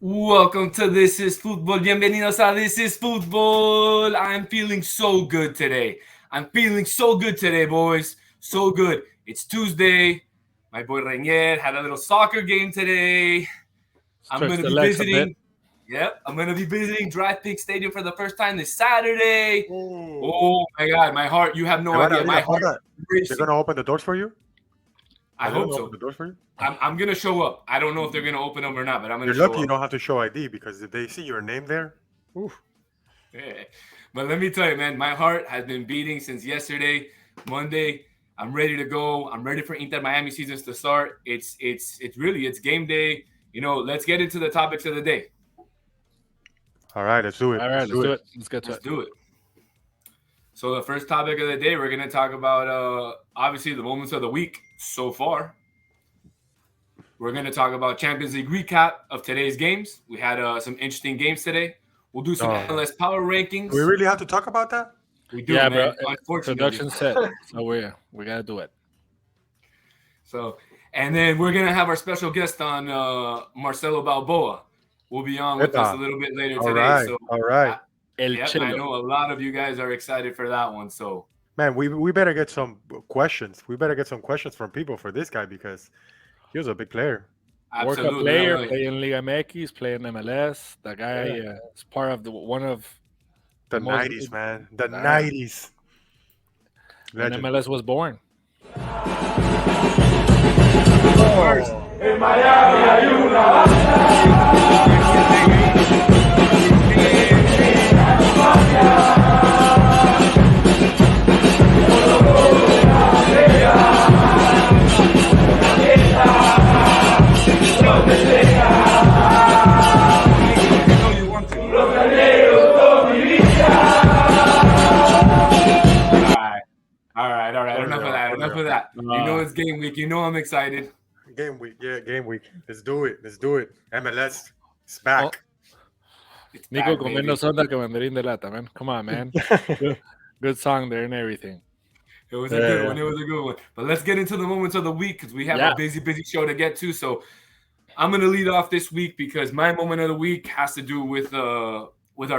Welcome to This is Futbol. Bienvenidos a This is Futbol. I'm feeling so good today. Boys. So good. It's Tuesday. My boy Renier had a little soccer game today. I'm Stretch going to the be legs a bit. visiting. Yep, I'm going to be visiting Drive Pig Stadium for the first time this Saturday. Oh my God, my heart! You have no idea. My heart is They're racing. gonna open the doors for you. I Are they hope gonna so. open the doors for you? I'm going to show up. I don't know if they're going to open them or not, but I'm going You're to show lucky you up. don't have to show ID because if they see your name there, oof. Yeah. But let me tell you, man, my heart has been beating since yesterday, Monday. I'm ready to go. I'm ready for Inter Miami seasons to start. It's game day. Let's get into the topics of the day. All right, let's do it. All right, let's do it. Let's get to Let's it. do it. So the first topic of the day, we're gonna talk about obviously the moments of the week so far. We're gonna talk about Champions League recap of today's games. We had some interesting games today. We'll do some Oh. MLS power rankings. Do we really have to talk about that? We do, Yeah, man. bro. Unfortunately. Production set. So we gotta do it. So, and then we're gonna have our special guest on, Marcelo Balboa. Will be on with us a little bit later today. So, all right, El I Chelo. know a lot of you guys are excited for that one. So, man. We better get some questions. We better get some questions from people for this guy because he was a big player. Work a absolutely, player, really. play in Liga MX, play in MLS. That guy is part of one of The most- 90s, man. The Damn. 90s. when Legend. MLS was born. You want to. All right. Enough of that. You know it's game week. You know I'm excited. Game week, yeah, game week. Let's do it. MLS is back. It's Nico back, baby. comiendo sonda que mandarín de lata, man. Come on, man. Good song there and everything. It was a good one. It was a good one. But let's get into the moments of the week because we have a busy show to get to. So I'm gonna lead off this week because my moment of the week has to do with our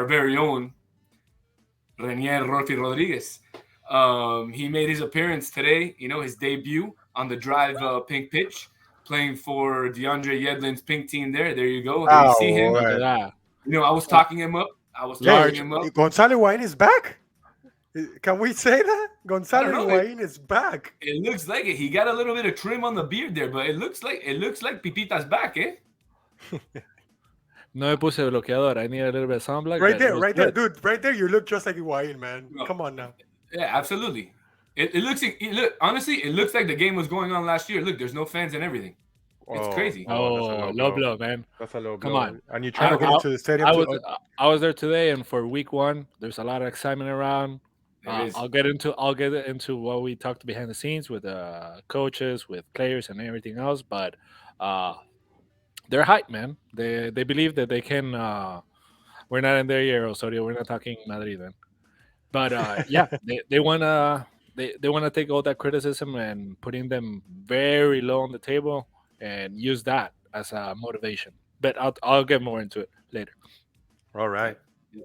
very own Renier Rolfi Rodriguez. He made his appearance today. His debut on the Drive Pink pitch, playing for DeAndre Yedlin's pink team. There you go. There you see him. Oh, Look at that. I was talking him up. Gonzalo Higuain is back. Can we say that? Gonzalo know. Higuain is back. It looks like it. He got a little bit of trim on the beard there, but it looks like Pipita's back, eh? No me puse bloqueador. I need a little bit of sunblock. Right but there, it was right there, good. dude. Right there, you look just like Higuain, man. No. Come on now. Yeah, absolutely. It looks honestly, it looks like the game was going on last year. Look, there's no fans and everything. It's crazy. that's a Oh, low blow, man. That's a low blow. Come on. And you're trying to get into the stadium. I was there today, and for week one, there's a lot of excitement around. There is. I'll get into what we talked behind the scenes with coaches, with players, and everything else. But they're hyped, man. They believe that they can. We're not in there yet, Osorio. We're not talking Madrid, man. But yeah, they wanna they wanna take all that criticism and putting them very low on the table and use that as a motivation. But I'll get more into it later. All right.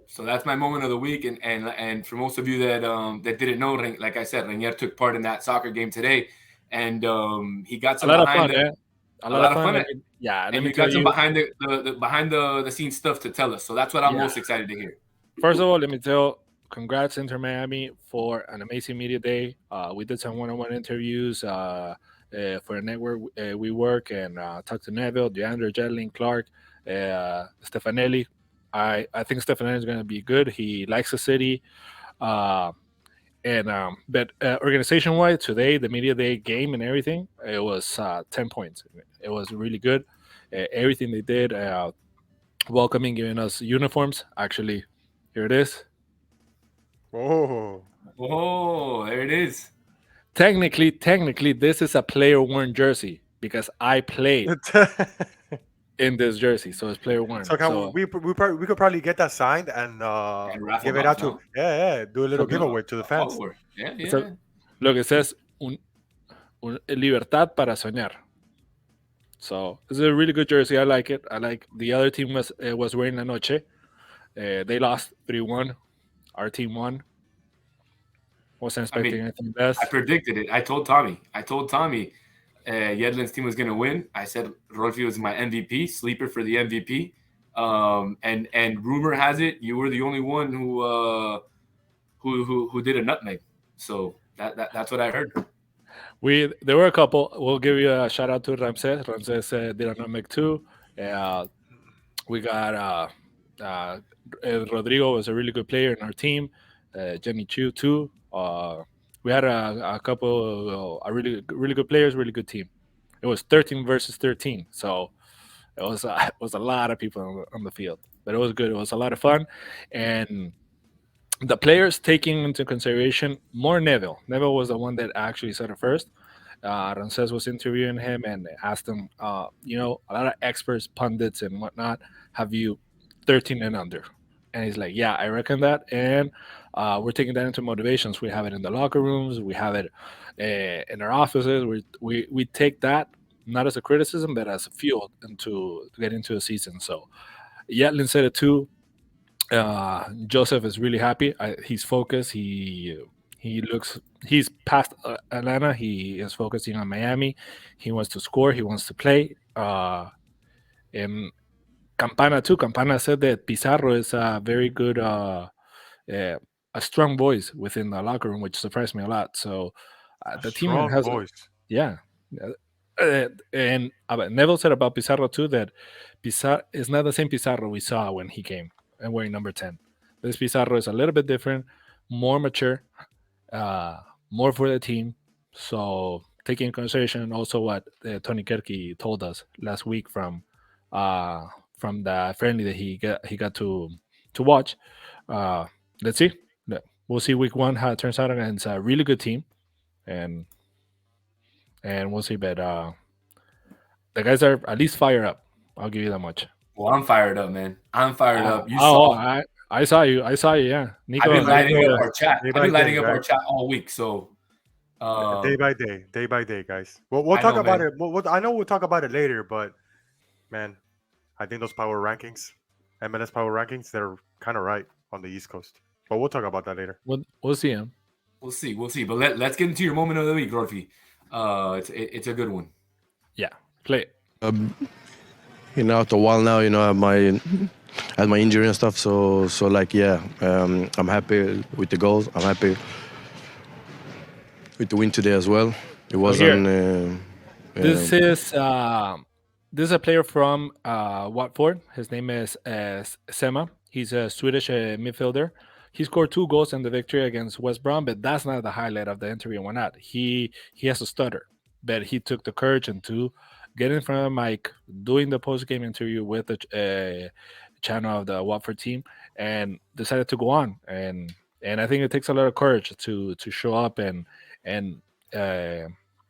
So that's my moment of the week, and for most of you that didn't know, like I said, Renier took part in that soccer game today, and he got A some lot of behind fun, the, man. A lot of fun. Yeah, and let me you tell got some you. behind the scenes stuff to tell us. So that's what I'm most excited to hear. First of all, let me tell. Congrats, Inter Miami, for an amazing media day. We did some one-on-one interviews for a network we work and talked to Neville, DeAndre, Jedlin, Clark, Stefanelli. I think Stefanelli is going to be good. He likes the city. But organization-wise, today, the media day game and everything, it was 10 points. It was really good. Everything they did, welcoming, giving us uniforms. Actually, here it is. Oh, there it is. Technically, this is a player-worn jersey because I played in this jersey, so it's player-worn. So we could probably get that signed and give it out to do a little giveaway to the fans. Yeah. So, look, it says libertad para soñar. So it's a really good jersey. I like it. I like the other team was wearing La Noche. They lost 3-1. Our team won. Wasn't I mean, expecting anything I less. predicted it. I told Tommy Yedlin's team was going to win. I said Rolfi was my MVP, sleeper for the MVP. And rumor has it you were the only one who did a nutmeg. So that's what I heard. There were a couple. We'll give you a shout out to Ramses. Ramses did a nutmeg too. Uh, we got Rodrigo was a really good player in our team. Jenny Chu too. We had a couple really good players, really good team. It was 13 versus 13, so it was a lot of people on the field, but it was good. It was a lot of fun, and the players taking into consideration more Neville. Neville was the one that actually said it first. Ramses was interviewing him and asked him, a lot of experts, pundits, and whatnot have you 13 and under? And he's like, yeah, I reckon that. And we're taking that into motivations. We have it in the locker rooms, we have it in our offices. We take that not as a criticism, but as a fuel into to get into the season. So Yatlin said it too. Joseph is really happy. He's focused. He's past Atlanta. He is focusing on Miami. He wants to score. He wants to play. And Campana too. Campana said that Pizarro is a very good, uh, a strong voice within the locker room, which surprised me a lot. So A the team strong has, voice. yeah. And Neville said about Pizarro too that Pizarro is not the same Pizarro we saw when he came and wearing number 10. This Pizarro is a little bit different, more mature, uh, more for the team. So taking in consideration also what Tony Kerky told us last week uh, from the friendly that he got to watch. Uh, let's see. We'll see week one how it turns out against a really good team, and we'll see. But the guys are at least fired up. I'll give you that much. Well, I'm fired up, man. I'm fired up. You Oh, saw. I saw you. I saw you. Yeah, I've Nico. been lighting up Nico. our chat. Day I've by been day, lighting up our guys. chat all week. So Day um, by day, day by day, guys. We'll I talk know, about man. it. I know we'll talk about it later, but man, I think those power rankings, MLS power rankings, they're kind of right on the East Coast. But we'll talk about that later. We'll see him. We'll see. We'll see. But let's get into your moment of the week, Rolfi. It's a good one. Yeah, play it. After a while now, I had my injury and stuff. So like, yeah, I'm happy with the goals. I'm happy with the win today as well. It wasn't. This is a player from Watford. His name is Sema. He's a Swedish midfielder. He scored 2 goals in the victory against West Brom, but that's not the highlight of the interview. Why not? He has a stutter, but he took the courage and to get in front of Mike, doing the post game interview with the channel of the Watford team, and decided to go on. And I think it takes a lot of courage to show up and uh,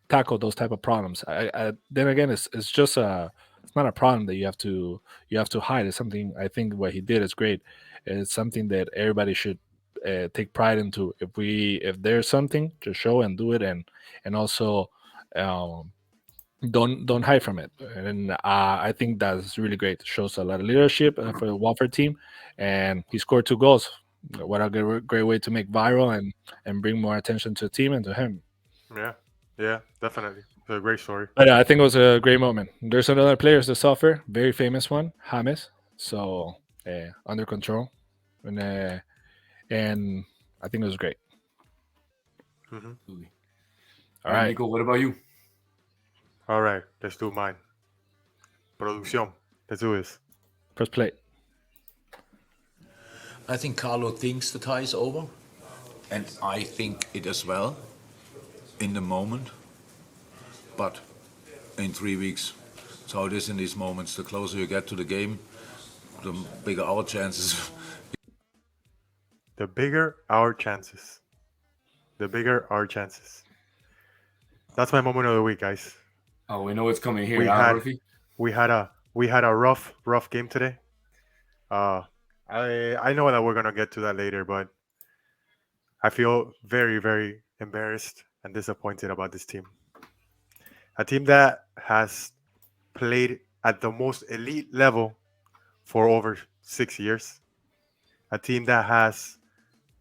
tackle those type of problems. Then again, it's just it's not a problem that you have to hide. It's something I think what he did is great. It's something that everybody should take pride into. If there's something, just show and do it, and also um, don't hide from it. And I think that's really great. It shows a lot of leadership for the Watford team, and he scored 2 goals. What a great way to make viral and bring more attention to the team and to him. Yeah, yeah, definitely. It's a great story. But I think it was a great moment. There's another player to suffer, very famous one, James. So under control, and I think it was great. Hmm. All right, Nico, what about you? All right, let's do mine. Producción. Let's do this. press play. I think Carlo thinks the tie is over, and I think it as well in the moment. But in 3 weeks, it's how it is in these moments. The closer you get to the game, the bigger our chances. The bigger our chances. The bigger our chances. That's my moment of the week, guys. Oh, we know what's coming here, We huh, had Rolfi? we had a rough game today. I know that we're gonna get to that later, but I feel very embarrassed and disappointed about this team. A team that has played at the most elite level for over 6 years. A team that has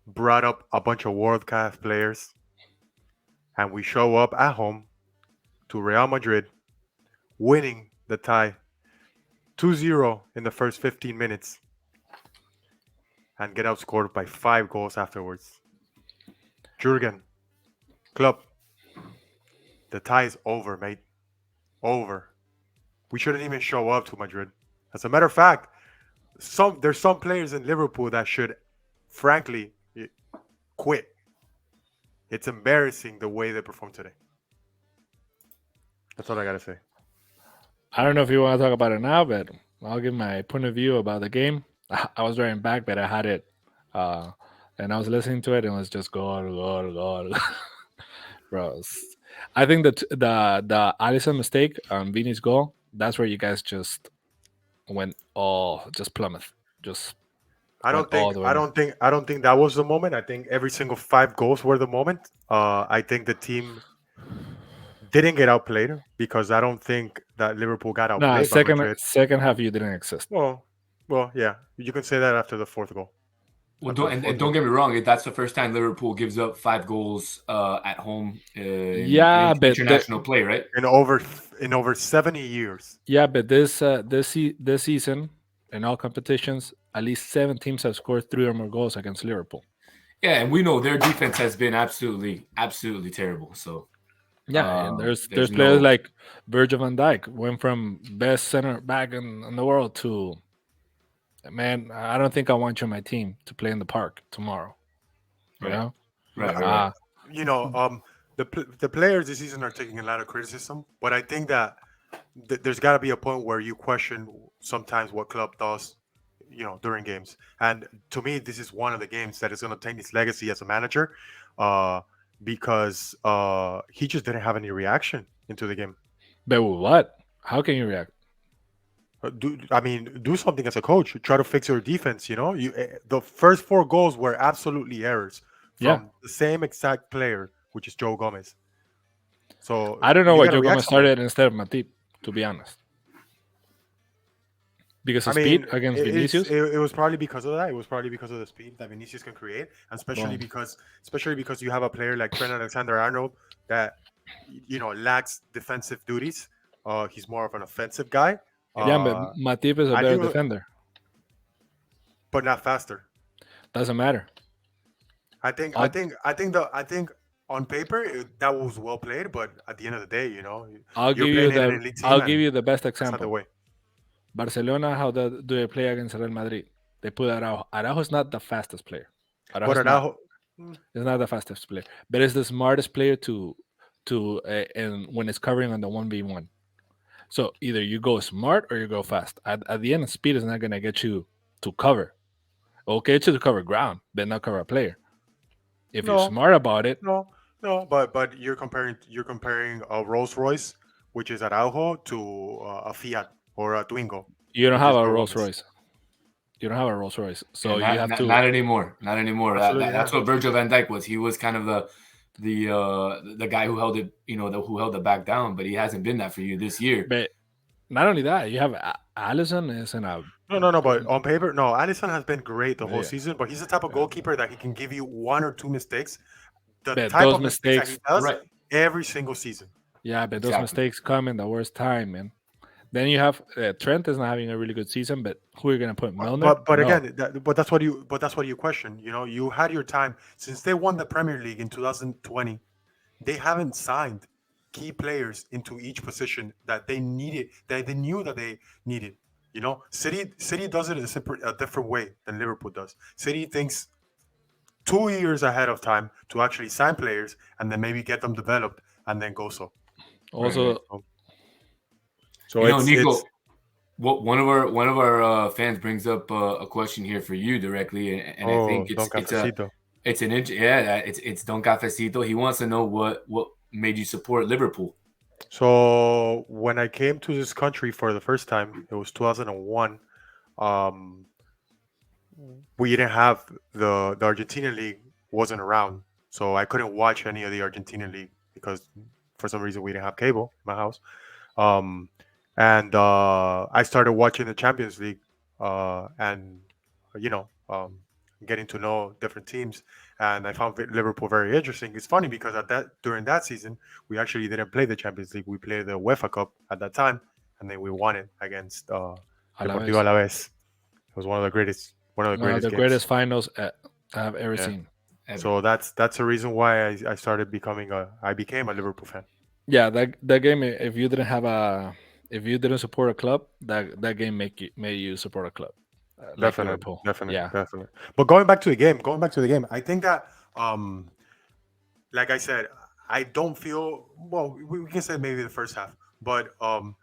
brought up a bunch of world class players, and we show up at home to Real Madrid, winning the tie 2-0 in the first 15 minutes, and get outscored by 5 goals afterwards. Jurgen, club, the tie is over, mate. Over. We shouldn't even show up to Madrid. As a matter of fact, there's some players in Liverpool that should, frankly, quit. It's embarrassing the way they perform today. That's all I gotta say. I don't know if you want to talk about it now, but I'll give my point of view about the game. I was driving back, but I had it, and I was listening to it, and it was just goal, bro. I think that the Alisson mistake on Vini's goal, that's where you guys just went all just plummet, just I went don't all think the way. I don't think that was the moment. I think every single 5 goals were the moment. I think the team didn't get outplayed because I don't think that Liverpool got Nah, outplayed by Madrid. second half you didn't exist. Well, yeah, you can say that after the fourth goal. Well, don't get me wrong. That's the first time Liverpool gives up 5 goals at home Yeah, in but international play, right? In over 70 years. Yeah, but this season in all competitions, at least 7 teams have scored 3 or more goals against Liverpool. Yeah, and we know their defense has been absolutely terrible. So yeah, and there's there's players no- like Virgil van Dijk went from best center back in the world to, man, I don't think I want you on my team to play in the park tomorrow. You Right. know, right. You know, the players this season are taking a lot of criticism, but I think that there's got to be a point where you question sometimes what club does, during games. And to me, this is one of the games that is going to take his legacy as a manager, because he just didn't have any reaction into the game. but what? How can you react? Do something as a coach. Try to fix your defense. The first 4 goals were absolutely errors from the same exact player, which is Joe Gomez. So I don't know you why gotta Joe react Gomez somewhere. started instead of Matip, to be honest. Because of speed against Vinicius. It was probably because of that. It was probably because of the speed that Vinicius can create, and especially because you have a player like Trent Alexander-Arnold that lacks defensive duties. He's more of an offensive guy. Yeah, but Matip is a I better think- defender. but not faster. Doesn't matter. I think on paper that was well played, but at the end of the day, I'll you're give you playing in an elite team, I'll and give you the best that's not the example. way. Barcelona, how do they play against Real Madrid? They put Araujo. Araujo's not the fastest player. But Araujo's Araujo, is not the fastest player, but it's the smartest player to and when it's covering on the 1v1. So either you go smart or you go fast. At the end, speed is not going to get you to cover. It'll get you to cover ground, but not cover a player. If you're No. smart about it, no, but you're comparing a Rolls Royce, which is Araujo, to a Fiat or a Twingo. you don't which have is a Joe Rolls Gomez. Royce. You don't have a Rolls Royce, so Yeah, you have to. not anymore. Not anymore. Absolutely That's not. what Virgil van Dijk was. He was kind of the guy who held it, who held the back down, but he hasn't been that for you this year. But not only that, you have Allison is in a. No. But on paper, no. Alisson has been great the whole Yeah. season, but he's the type of goalkeeper that he can give you 1 or 2 mistakes. The But type those of mistakes that he does Right. every single season. Yeah, but those Exactly. mistakes come in the worst time, man. Then you have Trent is not having a really good season, but who are you gonna put? Milner? But No. again, that's what you question. You had your time since they won the Premier League in 2020. They haven't signed key players into each position that they needed, that they knew that they needed. City does it a different way than Liverpool does. City thinks 2 years ahead of time to actually sign players and then maybe get them developed and then go so. Also, So Nico, it's one of our fans brings up a question here for you directly, and I think Don Cafecito. it's Don Cafecito. He wants to know what made you support Liverpool. So when I came to this country for the first time, it was 2001. We didn't have the Argentina League wasn't around, so I couldn't watch any of the Argentina League because for some reason we didn't have cable in my house. and I started watching the Champions League, and you know, getting to know different teams, and I found Liverpool very interesting. It's funny because at that during that season, we actually didn't play the Champions League. We played the UEFA Cup at that time, and then we won it against A la Deportivo vez. Alaves. It was one of the One of greatest the games. greatest finals I've ever Yeah. seen. Ever. So that's the reason why I started becoming I became a Liverpool fan. Yeah, that game. If you didn't have a, if you didn't support a club, that game made you support a club, like Definitely, Liverpool. definitely, Yeah, definitely. But going back to the game, I think that like I said, I don't feel well. We can say maybe the first half, but on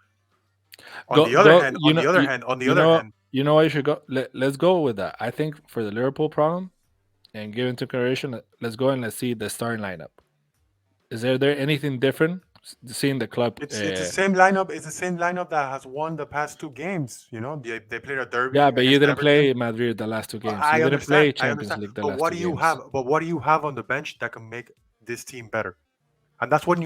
go the other go. hand, on the other hand, on the other hand, You know why you should go. Let's go with that. I think for the Liverpool problem and give into consideration, let's go and let's see the starting lineup. Is there anything different seeing the club? it's the same lineup. It's the same lineup that has won the past two games. You know, they played a Yeah, derby but you against didn't Everton. play Madrid the last two games. You I didn't play understand. I Champions understand. League the But last what two do you games. have? But what do you have on the bench that can make this team better? And that's when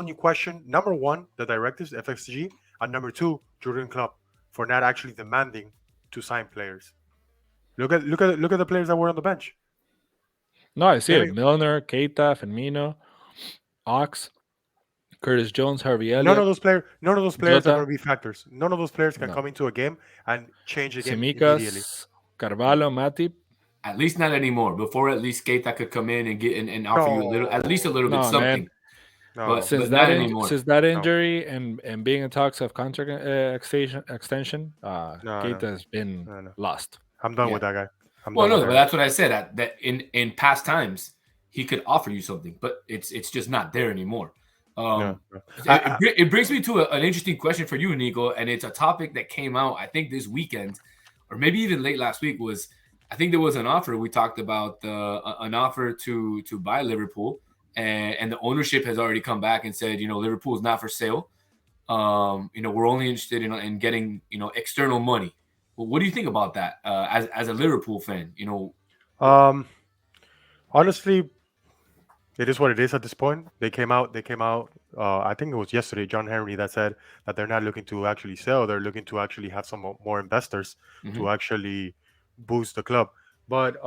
you question number one the directives FXG, and number two Jurgen Klopp for not actually demanding to sign players. Look at the players that were on the bench. No, I see Name it. it. Milner, Keita, Firmino, Ox, Curtis Jones, Harvey None of Elliott, those players. None of those players are going Jota, to be factors. None of those players can no. come into a game and change the game immediately. Simicas, Carvalho, Matip. At least not anymore. Before, at least Keita could come in and get and offer you a little, at least a No, little bit No, man. something. no, But not anymore. Since that no, injury and being in talks of contract extension, no, no, Keita has been no, no. lost. I'm done Yeah. with that guy. I'm Well, done with no, that but guy. that's what I said. That in past times he could offer you something, but it's just not there anymore. No, no. It brings me to an interesting question for you, Nico, and it's a topic that came out I think this weekend, or maybe even late last week. Was I think there was an offer we talked about an offer to buy Liverpool, and the ownership has already come back and said Liverpool is not for sale. We're only interested in getting external money. Well, what do you think about that as a Liverpool fan? Um, honestly, it is what it is at this point. They came out. They came out. I think it was yesterday. John Henry that said that they're not looking to actually sell. They're looking to actually have some more investors Mhm. to actually boost the club. But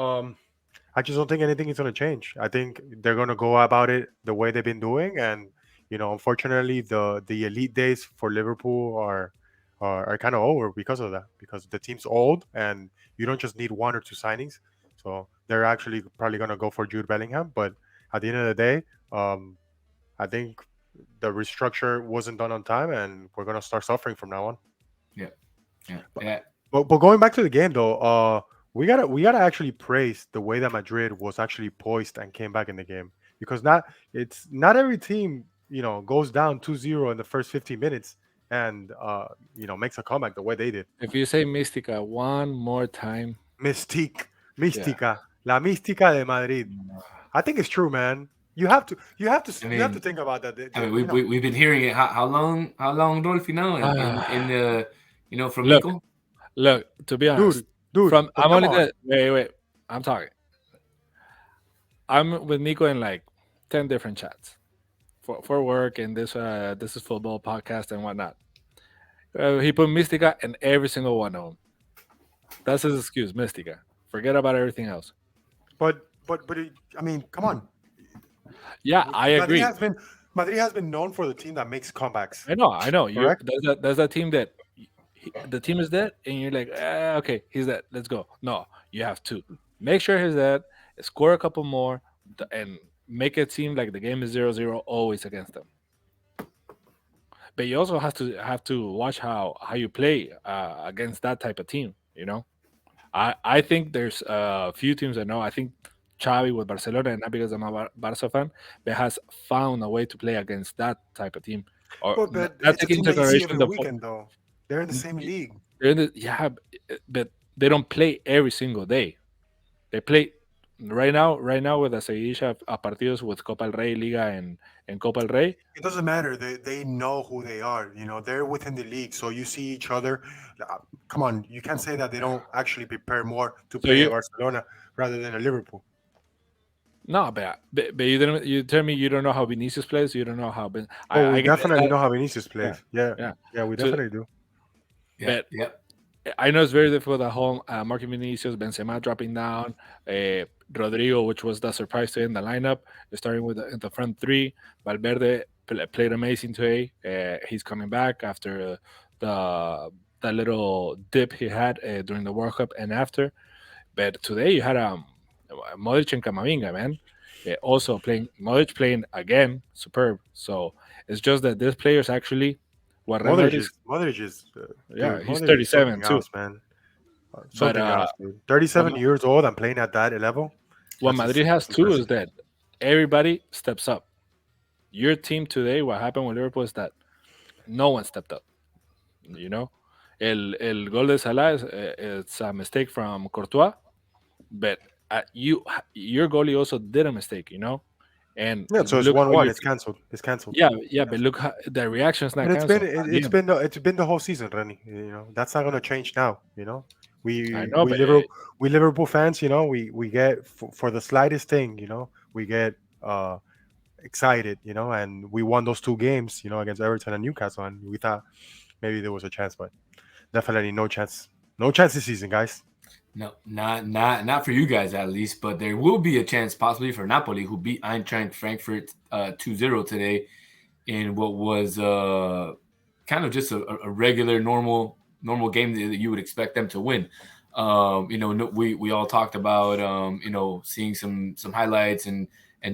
I just don't think anything is going to change. I think they're going to go about it the way they've been doing, and unfortunately, the elite days for Liverpool are kind of over because of that. Because the team's old, and you don't just need one or two signings. So they're actually probably going to go for Jude Bellingham, but at the end of the day, um, I think the restructure wasn't done on time, and we're gonna start suffering from now on. Yeah, yeah, But yeah. but going back to the game though, we gotta actually praise the way that Madrid was actually poised and came back in the game, because not every team goes down 2-0 in the first 15 minutes and makes a comeback the way they did. If you say Mystica one more time, Mystique, yeah. mística, la mística de Madrid. I think it's true, man. I You have to mean, think about that. we've been hearing it. How long, Rolfi? Now in the from Look, Nico. look. To be honest, Dude, from but I'm come only on. that. Wait. I'm talking. I'm with Nico in like 10 different chats for work and this is football podcast and whatnot. He put Mystica in every single one of them. That's his excuse, Mystica. Forget about everything else. I mean, come on. Yeah, I Madrid agree. has been Madrid has been known for the team that makes comebacks. I know. You Correct? there's that team that the team is dead, and you're like, okay, he's dead. Let's go. No, you have to make sure he's dead, score a couple more, and make it seem like the game is 0-0 always against them. But you also have to watch how you play against that type of team. I think there's a few teams I know. I think Xavi with Barcelona, and not because I'm a Barca fan, but has found a way to play against that type of team. Or But not it's a taking team into that you see consideration every the weekend though. They're in the same league. yeah, but they don't play every single day. They play right now with the seguidilla a partidos with Copa del Rey, Liga, and Copa del Rey. It doesn't matter. They know who they are. They're within the league, so you see each other. Come on, you can't say that they don't actually prepare more to So play a you Barcelona rather than a Liverpool. No, but you didn't. You tell me you don't know how Vinicius plays. You don't know how. Oh, we I get definitely it. know how Vinicius Yeah, plays. Yeah, yeah. yeah, we So, definitely do. Yep, but yep. I know it's very difficult at home. Marking Vinicius, Benzema dropping down, Rodrigo, which was the surprise to in the lineup, starting with the front three. Valverde played amazing today. He's coming back after the little dip he had during the World Cup and after. But today you had Modric and Camavinga, man. Also playing Modric playing again, superb. So it's just that this players actually what Real Madrid is. Modric is, Yeah, dude. he's Modric is something 37 too. else, man. But Something else, dude. what 37 years old and playing at that level. what Madrid has That's too is impressive. that everybody steps up. Your team today, what happened with Liverpool is that no one stepped up. You know, el gol de Salah is it's a mistake from Courtois, but your goalie also did a mistake. You know, and Yeah, so it's look how 1-1. your It's canceled. It's canceled. yeah It's yeah, but canceled. look how the reaction's not But it's been canceled it, at the it's end. been the whole season, Renny. That's not gonna change now. I We know, we but Liverpool we Liverpool fans. We get for the slightest thing. We get excited. And we won those two games. Against Everton and Newcastle, and we thought maybe there was a chance, but definitely no chance. No chance this season, guys. No, not for you guys at least, but there will be a chance possibly for Napoli, who beat Eintracht Frankfurt 2-0 today in what was kind of just a regular normal game that you would expect them to win. We all talked about seeing some highlights and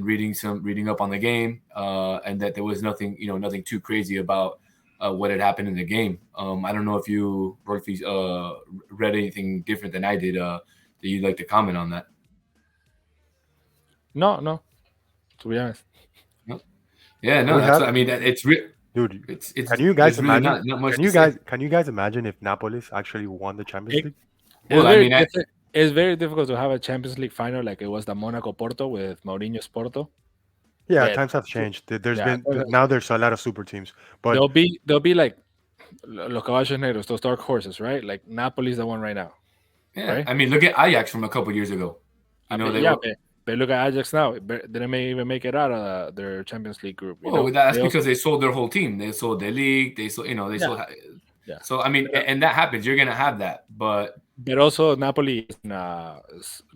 reading up on the game, and that there was nothing too crazy about what had happened in the game. I don't know if you, Rolfi, read anything different than I did. That you'd like to comment on that? no, to be honest. No? Yeah, no, We that's have, what I mean. dude. It's Can you guys it's really imagine? not much to say. Can you guys imagine if Napolis actually won the Champions It, League? it's Well, I very mean, it's very difficult to have a Champions League final like it was the Monaco Porto with Mourinho's Porto. Yeah, But times have changed. There's yeah, been now there's a lot of super teams, but they'll be like los caballos negros, those dark horses, right? Like Napoli's the one right now, yeah, right? I mean, look at Ajax from a couple years ago. They Yeah, were. but look at Ajax now. Didn't even make it out of their Champions League group. You Well, know, that's they also because they sold their whole team. They sold their league. They sold, they yeah sold. yeah. So I mean, and that happens. You're gonna have that, but But also Napoli is in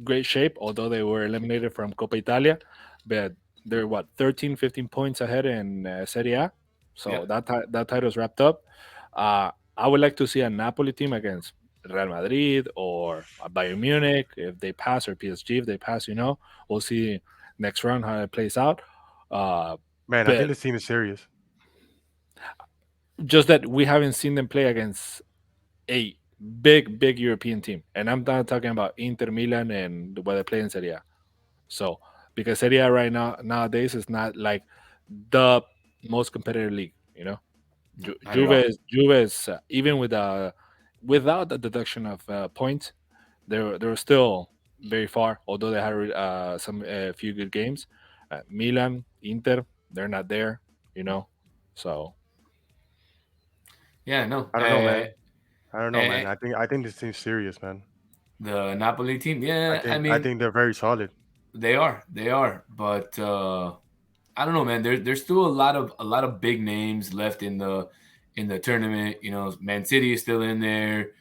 great shape, although they were eliminated from Coppa Italia. But they're what 13, 15 points ahead in Serie A. So yeah, that title's wrapped up. I would like to see a Napoli team against Real Madrid or Bayern Munich if they pass, or PSG if they pass. We'll see next round how it plays out. Uh, man, I think but this team is serious. just that we haven't seen them play against a big European team, and I'm not talking about Inter Milan and what they play in Serie A. So because Serie A right now nowadays is not like the most competitive league, not at all. Juve is even without the deduction of points, they were still very far. Although they had some few good games, Milan, Inter, they're not there, So Yeah, no. I don't know, man. I don't know, man. Uh, I think this team's serious, man. the Napoli team, I yeah, I think I mean, think they're very solid. they are, but I don't know, man. There's still a lot of big names left in the tournament. Man City is still in there.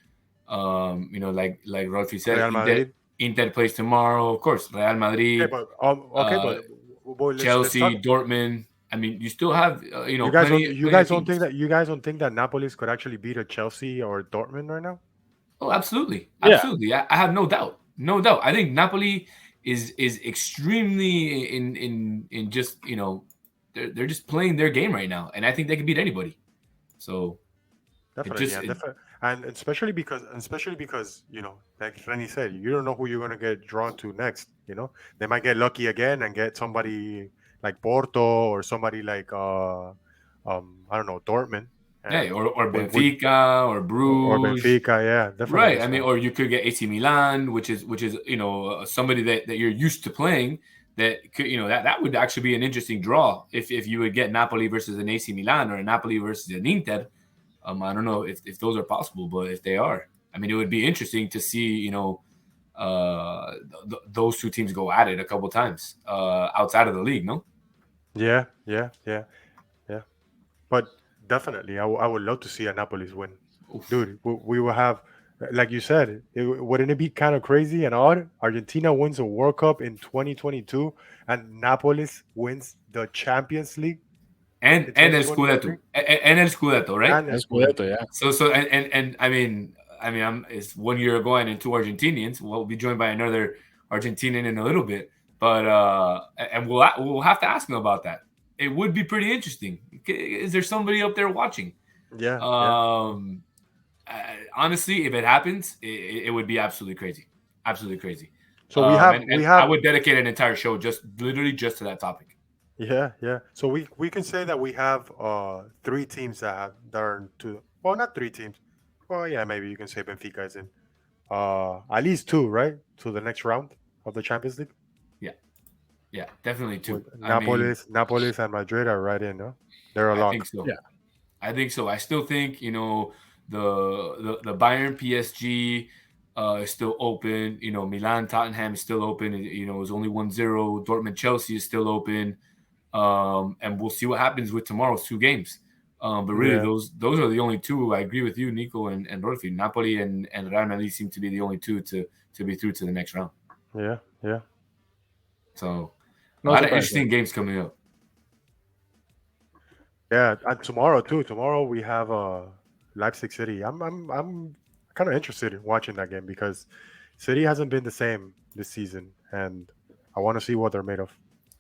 Like Rolfi said, Real Madrid. Inter plays tomorrow. Of course, Real Okay, Madrid, but uh, boy, let's talk. Chelsea, Dortmund. I mean, you still have You guys don't plenty you plenty of guys don't think teams. that you guys don't think that Napolis could actually beat a Chelsea or Dortmund right now? Oh, absolutely, yeah, absolutely. I have no doubt, no doubt. I think Napoli is extremely in just they're just playing their game right now, and I think they can beat anybody. So it Definitely, just and especially because like Renny said, you don't know who you're gonna get drawn to next. They might get lucky again and get somebody like Porto or somebody like I don't know, Dortmund, yeah, and or would Benfica or or Bruges. Benfica, yeah, definitely. Right. I mean, So or you could get AC Milan, which is somebody that you're used to playing. That could that would actually be an interesting draw if you would get Napoli versus an AC Milan or a Napoli versus an Inter. I don't know if those are possible, but if they are, I mean, it would be interesting to see those two teams go at it a couple times outside of the league. No. Yeah, yeah, yeah, yeah. But definitely, I would love to see a Napolis win, Oof. dude. We will have, like you said, wouldn't it be kind of crazy and odd? Argentina wins a World Cup in 2022, and Napolis wins the Champions League And in El 2023, Scudetto and El Scudetto, right? and That's Scudetto. Scudetto, yeah. So and it's 1 year ago and two Argentinians. We'll be joined by another Argentinian in a little bit, but and we'll have to ask him about that. It would be pretty interesting. Is there somebody up there watching? Yeah, yeah. Um, honestly, if it happens, it would be absolutely crazy, absolutely crazy. So And I would dedicate an entire show literally just to that topic. yeah, yeah. So we can say that we have three teams that are well, not three teams. Well, yeah, maybe you can say Benfica is in at least two, right? To the next round of the Champions League. Yeah, definitely two. With I mean, Napolis and Madrid are right in, no? They're a I lock. think so. Yeah. I think so. I still think the Bayern PSG is still open. Milan Tottenham is still open. It was only 1-0. Dortmund Chelsea is still open. And we'll see what happens with tomorrow's two games. But really, Yeah. those are the only two. I agree with you, Nico and Rolfi. Napoli and Real Madrid seem to be the only two to be through to the next round. Yeah, yeah. So a No lot of surprise interesting games coming up. Yeah, and tomorrow too. Tomorrow we have Leipzig City. I'm kind of interested in watching that game because City hasn't been the same this season, and I want to see what they're made of.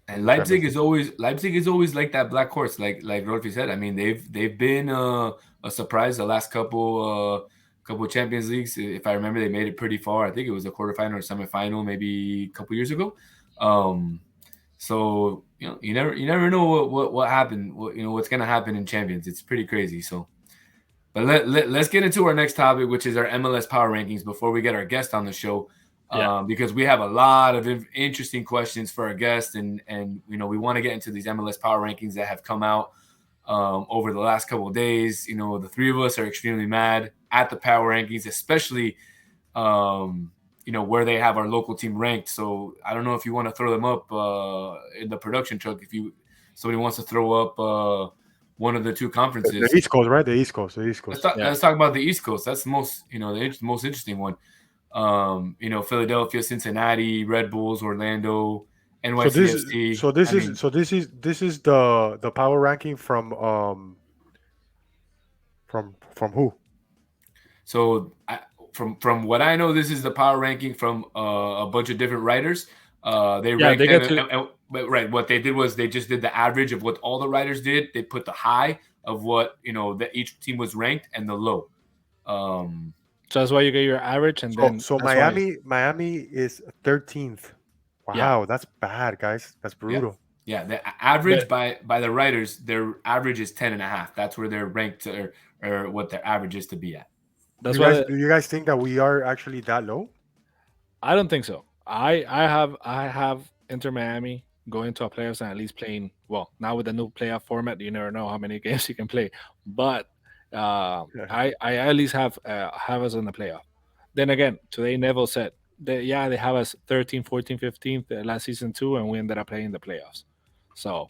in And the Champions Leipzig is always like that black horse, like Rolfi said. I mean, they've been a surprise the last couple Champions Leagues. If I remember, they made it pretty far. I think it was a quarterfinal or semifinal, maybe a couple years ago. So you never know what happened. What's gonna happen in Champions. It's pretty crazy. So, but let's get into our next topic, which is our MLS power rankings. Before we get our guest on the show. Yeah. Because we have a lot of interesting questions for our guests, and we want to get into these MLS power rankings that have come out over the last couple of days. The three of us are extremely mad at the power rankings, especially where they have our local team ranked. So I don't know if you want to throw them up in the production truck. If somebody wants to throw up one of the two conferences, the East Coast, right? The East Coast. Let's talk about the East Coast. That's the most the most interesting one. Philadelphia, Cincinnati, Red Bulls, Orlando, NYCFC. This is the power ranking from who? So from what I know, this is the power ranking from a bunch of different writers. They ranked them, right. What they did was they just did the average of what all the writers did. They put the high of what that each team was ranked and the low. So that's why you get your average, and then Miami is 13th. Wow, that's bad, guys. That's brutal. Yeah, the average by the writers, their average is 10.5. That's where they're ranked or what their average is to be at. That's do you guys think that we are actually that low? I don't think so. I have Inter Miami going to a playoffs and at least playing well. Now with the new playoff format, you never know how many games you can play, but. I at least have us in the playoff. Then again, today Neville said they have us 13, 14, 15th last season too, and we ended up playing the playoffs. So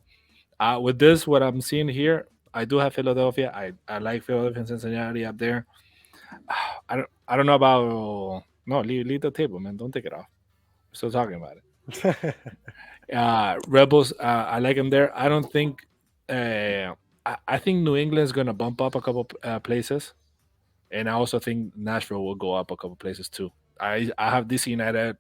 with this, what I'm seeing here, I do have Philadelphia. I like Philadelphia and Cincinnati up there. I don't know about leave the table, man. Don't take it off. We're still talking about it. Rebels, I like them there. I don't think. I think New England is going to bump up a couple places, and I also think Nashville will go up a couple places too. I have DC United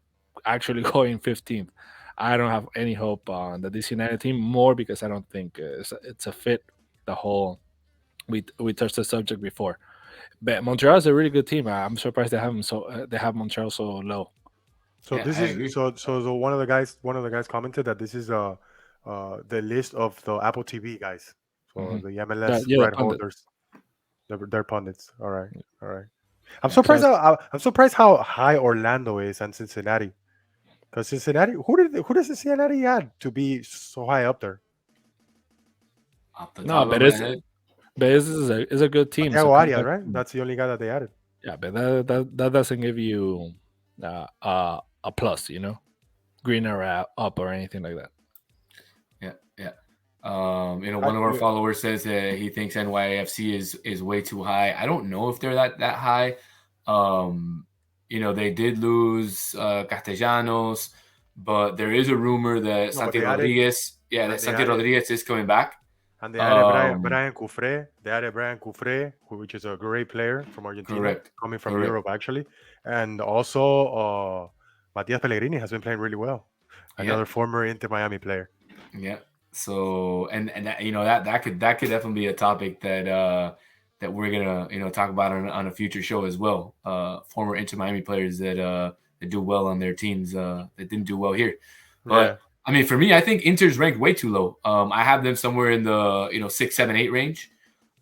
actually going 15th. I don't have any hope on the DC United team more because I don't think it's a fit. The whole we touched the subject before, but Montreal is a really good team. I'm surprised they have Montreal so low. So this is so one of the guys commented that this is the list of the Apple TV guys. So the MLS right holders, they're pundits. All right. I'm surprised how high Orlando is and Cincinnati. Because Cincinnati, who does Cincinnati add to be so high up there? But this is a good team. Santiago Arias, right? That's the only guy that they added. Yeah, but that doesn't give you a plus, green or up or anything like that. Yeah. One of our followers says that he thinks NYFC is way too high. I don't know if they're that high. They did lose Castellanos, but there is a rumor that Santi Rodriguez is coming back. And they added Brian Cufré. They added Brian Cufré, which is a great player from Argentina, coming from Europe actually, and also Matias Pellegrini has been playing really well. Another former Inter Miami player. Yeah. So and that could definitely be a topic that we're gonna talk about on a future show as well. Former Inter Miami players that do well on their teams that didn't do well here. But I mean, for me, I think Inter's ranked way too low. I have them somewhere in the 6, 7, 8 range.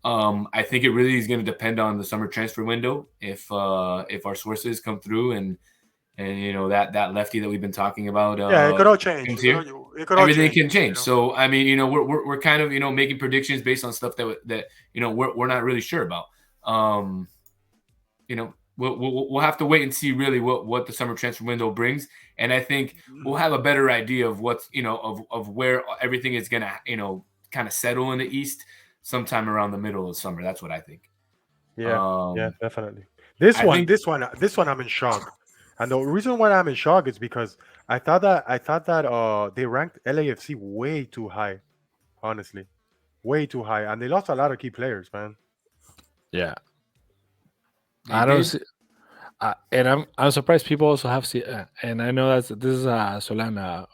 I think it really is going to depend on the summer transfer window. If our sources come through and that lefty that we've been talking about, it could all change. Everything can change. So I mean, we're kind of making predictions based on stuff that we're not really sure about. We'll have to wait and see really what the summer transfer window brings, and I think we'll have a better idea of what's of where everything is gonna kind of settle in the East sometime around the middle of summer. That's what I think. Yeah, definitely. This one, I'm in shock. And the reason why I'm in shock is because I thought that they ranked LAFC way too high, honestly, way too high, and they lost a lot of key players, man. Yeah, I don't see, and I'm surprised people also have and I know that this is Solana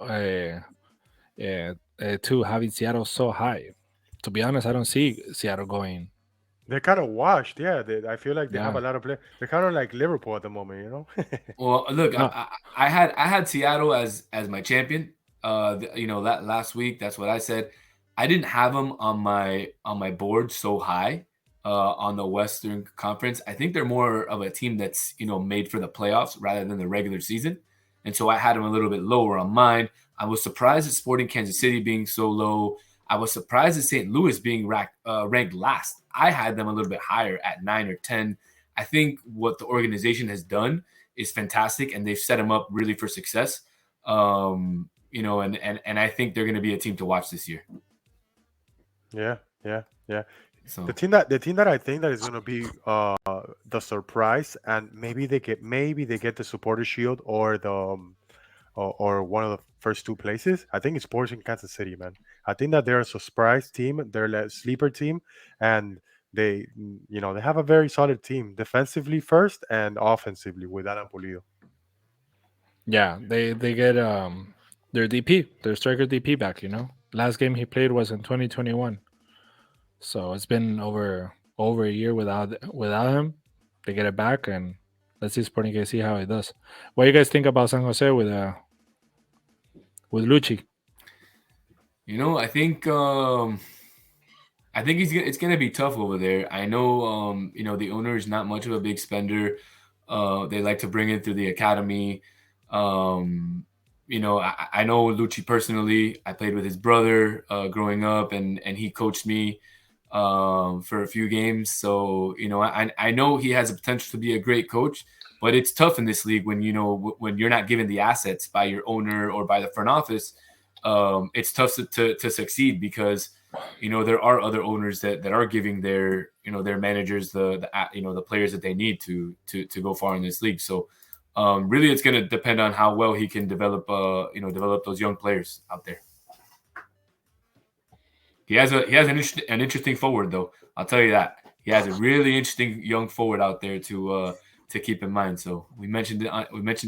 too, having Seattle so high. To be honest, I don't see Seattle going. They're kind of washed, yeah. I feel like they have a lot of players. They're kind of like Liverpool at the moment, Well, look, no. I had Seattle as my champion. That last week, that's what I said. I didn't have them on my board so high on the Western Conference. I think they're more of a team that's made for the playoffs rather than the regular season, and so I had them a little bit lower on mine. I was surprised at Sporting Kansas City being so low. I was surprised at St. Louis being ranked last. I had them a little bit higher at 9 or 10. I think what the organization has done is fantastic, and they've set them up really for success. And I think they're going to be a team to watch this year. Yeah. So the team that I think that is going to be the surprise, and maybe they get the Supporter Shield or the or one of the first two places. I think it's Sporting Kansas City, man. I think that they're a surprise team. They're a sleeper team, and they have a very solid team defensively first and offensively with Alan Pulido. Yeah, they get their DP, their striker DP back. Last game he played was in 2021, so it's been over a year without him. They get it back, and let's see Sporting KC how it does. What do you guys think about San Jose with Lucci? I think it's gonna be tough over there. I know the owner is not much of a big spender. They like to bring it through the academy. I know Lucci personally. I played with his brother growing up, and he coached me for a few games. So I know he has the potential to be a great coach. But it's tough in this league when when you're not given the assets by your owner or by the front office. It's tough to succeed because there are other owners that are giving their managers the players that they need to go far in this league. So really, it's going to depend on how well he can develop those young players out there. He has an interesting forward though. I'll tell you that he has a really interesting young forward out there to keep in mind. So we mentioned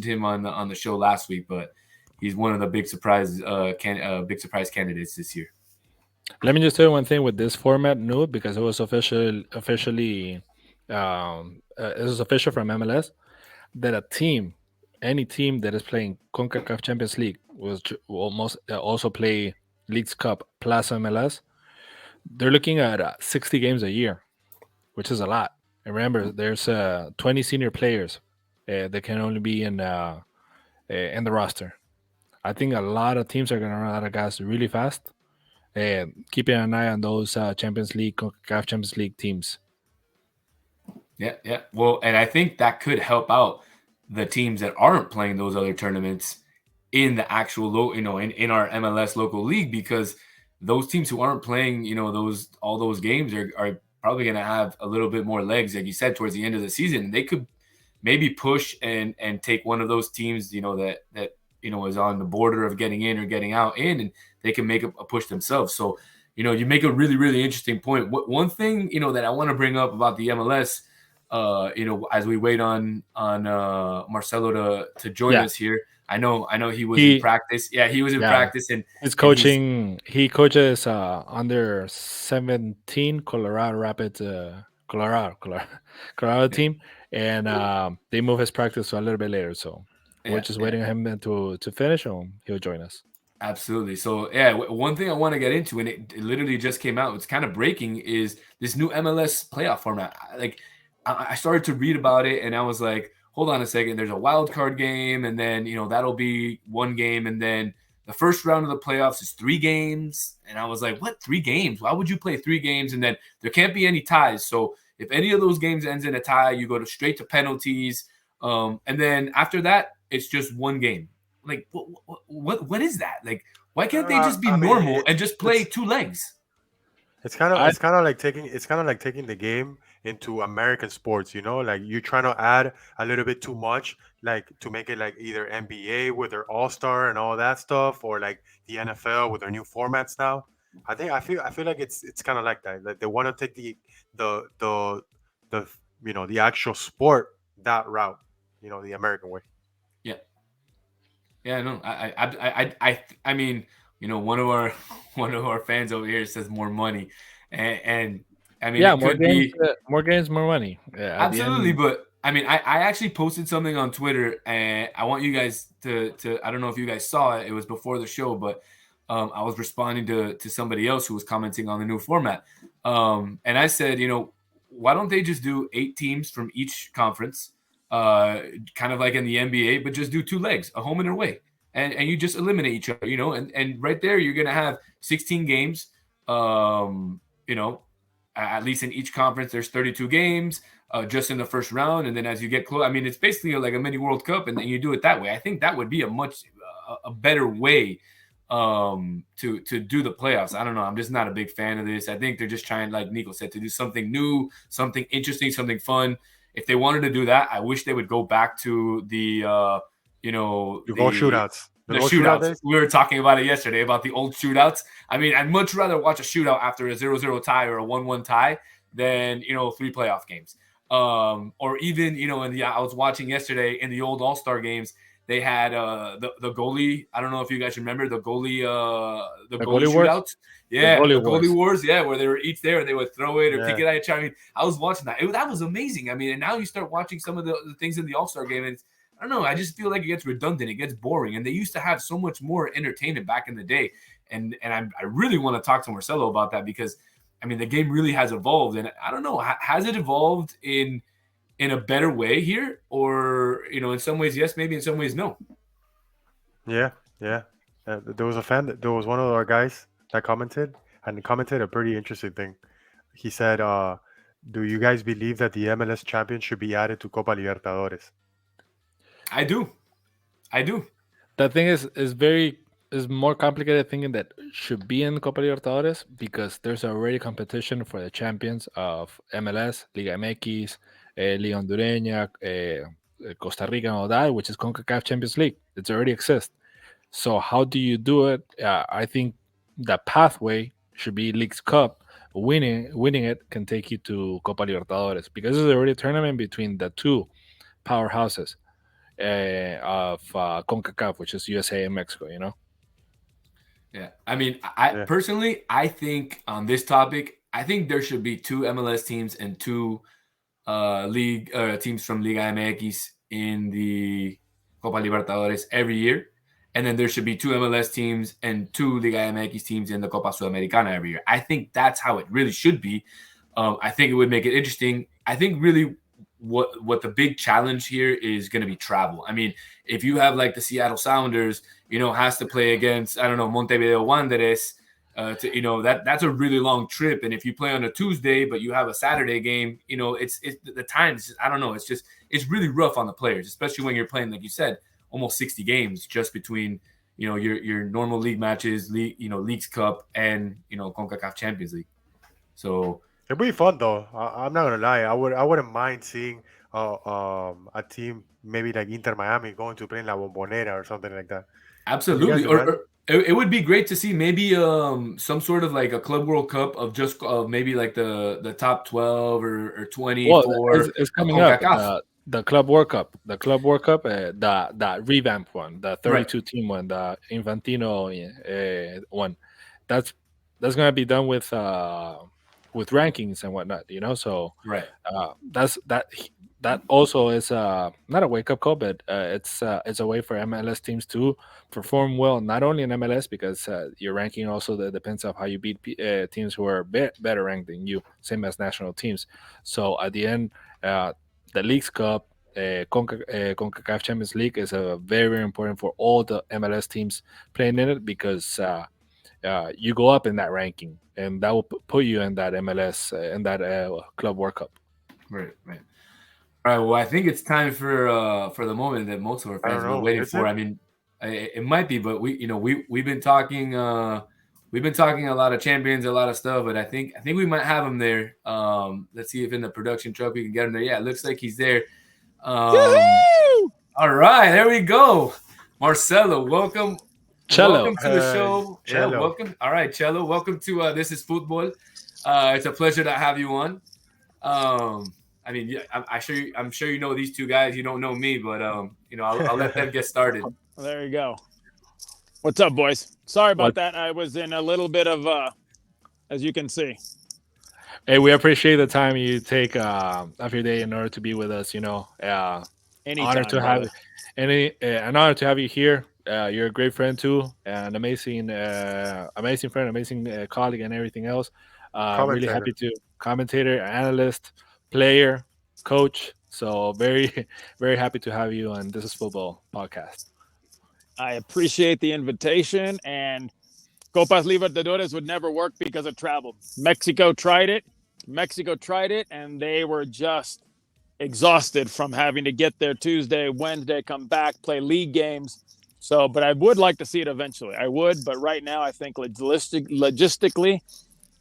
him on the show last week, but he's one of the big surprise candidates this year. Let me just tell you one thing with this format, Nude, because it was official from MLS, that any team that is playing CONCACAF Champions League will almost also play Leagues Cup plus MLS. They're looking at 60 games a year, which is a lot. And remember, there's 20 senior players that can only be in the roster. I think a lot of teams are going to run out of gas really fast. Keeping an eye on those Champions League, CONCACAF Champions League teams. Yeah. Well, and I think that could help out the teams that aren't playing those other tournaments in the actual in our MLS local league, because those teams who aren't playing all those games are probably going to have a little bit more legs, like you said, towards the end of the season. They could maybe push and take one of those teams that is on the border of getting in or getting out in, and they can make a push themselves. So you make a really, really interesting point. One thing that I want to bring up about the MLS, as we wait on Marcelo to join us here. I know he was in practice. Yeah, he was in practice, and he's coaching. He coaches under 17 Colorado Rapids, Colorado team, and they move his practice a little bit later. So we're just waiting on him to finish, and he'll join us. Absolutely. So one thing I want to get into, and it literally just came out, it's kind of breaking, is this new MLS playoff format. Like, I started to read about it, and I was like, hold on a second, there's a wild card game, and then that'll be one game, and then the first round of the playoffs is 3 games. And I was like, what, 3 games? Why would you play 3 games? And then there can't be any ties. So if any of those games ends in a tie, you go straight to penalties. And then after that, it's just 1 game. Like, what is that? Like, why can't they just be normal and just play 2 legs? It's kind of like taking the game into American sports, like you're trying to add a little bit too much, like to make it like either NBA with their All-Star and all that stuff, or like the NFL with their new formats now. I feel like it's kind of like that. Like they want to take the the actual sport that route, the American way. Yeah. Yeah, no, I mean, one of our fans over here says more money, and I mean, it could be more games, more money. Yeah, absolutely. But I mean, I actually posted something on Twitter, and I want you guys to I don't know if you guys saw it. It was before the show, but I was responding to somebody else who was commenting on the new format, and I said, why don't they just do 8 teams from each conference? Kind of like in the NBA, but just do 2 legs, a home and away, and you just eliminate each other, and right there you're gonna have 16 games. At least in each conference, there's 32 games just in the first round, and then as you get close, I mean, it's basically like a mini World Cup, and then you do it that way. I think that would be a much a better way to do the playoffs. I don't know. I'm just not a big fan of this. I think they're just trying, like Nico said, to do something new, something interesting, something fun. If they wanted to do that, I wish they would go back to the shootouts. The shootouts. We were talking about it yesterday, about the old shootouts. I mean, I'd much rather watch a shootout after a 0-0 tie or a 1-1 tie than 3 playoff games. Or even I was watching yesterday in the old All-Star games, they had the goalie. I don't know if you guys remember the goalie shootouts. Yeah, the goalie wars. Yeah, where they were each there and they would throw it or kick it at each other. I mean, I was watching that. That was amazing. I mean, and now you start watching some of the things in the All-Star game, and I don't know. I just feel like it gets redundant. It gets boring. And they used to have so much more entertainment back in the day. And I really want to talk to Marcelo about that, because, I mean, the game really has evolved. And I don't know, has it evolved in a better way here? Or, in some ways, yes, maybe in some ways, no. Yeah. There was one of our guys that commented a pretty interesting thing. He said, do you guys believe that the MLS champion should be added to Copa Libertadores? I do. The thing is more complicated thinking that should be in Copa Libertadores, because there's already competition for the champions of MLS, Liga MX, Liga Hondureña, Costa Rica, and all that, which is CONCACAF Champions League. It already exists. So how do you do it? I think the pathway should be Leagues Cup. Winning it can take you to Copa Libertadores, because there's already a tournament between the 2 powerhouses of CONCACAF, which is USA and Mexico, Yeah. I mean, personally, I think on this topic, I think there should be 2 MLS teams and 2 league teams from Liga MX in the Copa Libertadores every year. And then there should be 2 MLS teams and 2 Liga MX teams in the Copa Sudamericana every year. I think that's how it really should be. I think it would make it interesting. I think really what the big challenge here is going to be travel. I mean, if you have like the Seattle Sounders, has to play against, I don't know, Montevideo Wanderers, That's a really long trip. And if you play on a Tuesday, but you have a Saturday game, it's the times. I don't know. It's really rough on the players, especially when you're playing, like you said, almost 60 games just between your normal league matches, Leagues Cup, and CONCACAF Champions League. So it'd be fun though. I'm not gonna lie. I wouldn't mind seeing a team maybe like Inter Miami going to play in La Bombonera or something like that. Absolutely. Or it would be great to see maybe some sort of like a Club World Cup of just maybe like the top 12 or 20 for it's coming up. The Club World Cup, the revamped one, the 32 team one, the Infantino one. That's gonna be done with rankings and whatnot, So that also is not a wake up call, but it's a way for MLS teams to perform well, not only in MLS because your ranking also depends on how you beat teams who are better ranked than you, same as national teams. So at the end, the Leagues Cup, CONCACAF Champions League is very, very important for all the MLS teams playing in it because you go up in that ranking, and that will put you in that MLS, in that Club World Cup. Right. All right. Well, I think it's time for the moment that most of our fans were waiting for. I mean, it might be, but we've been talking a lot of champions, a lot of stuff, but I think we might have him there. Let's see if in the production truck we can get him there. Yeah, it looks like he's there. All right, there we go. Marcelo, welcome. Cello. Welcome to the show. Cello. Yeah, welcome. All right, Cello, welcome to This is Futbol. It's a pleasure to have you on. I mean, I'm sure you know these two guys. You don't know me, but I'll let them get started. There you go. What's up, boys? Sorry about that. I was in a little bit of, as you can see. Hey, we appreciate the time you take off your day in order to be with us. Anytime, honor to have an honor to have you here. You're a great friend too, an amazing friend, amazing colleague, and everything else. Really happy to commentator, analyst, player, coach. So very, very happy to have you on This is Futbol podcast. I appreciate the invitation, and Copas Libertadores would never work because of travel. Mexico tried it, and they were just exhausted from having to get there Tuesday, Wednesday, come back, play league games. So, but I would like to see it eventually. I would, but right now I think logistically,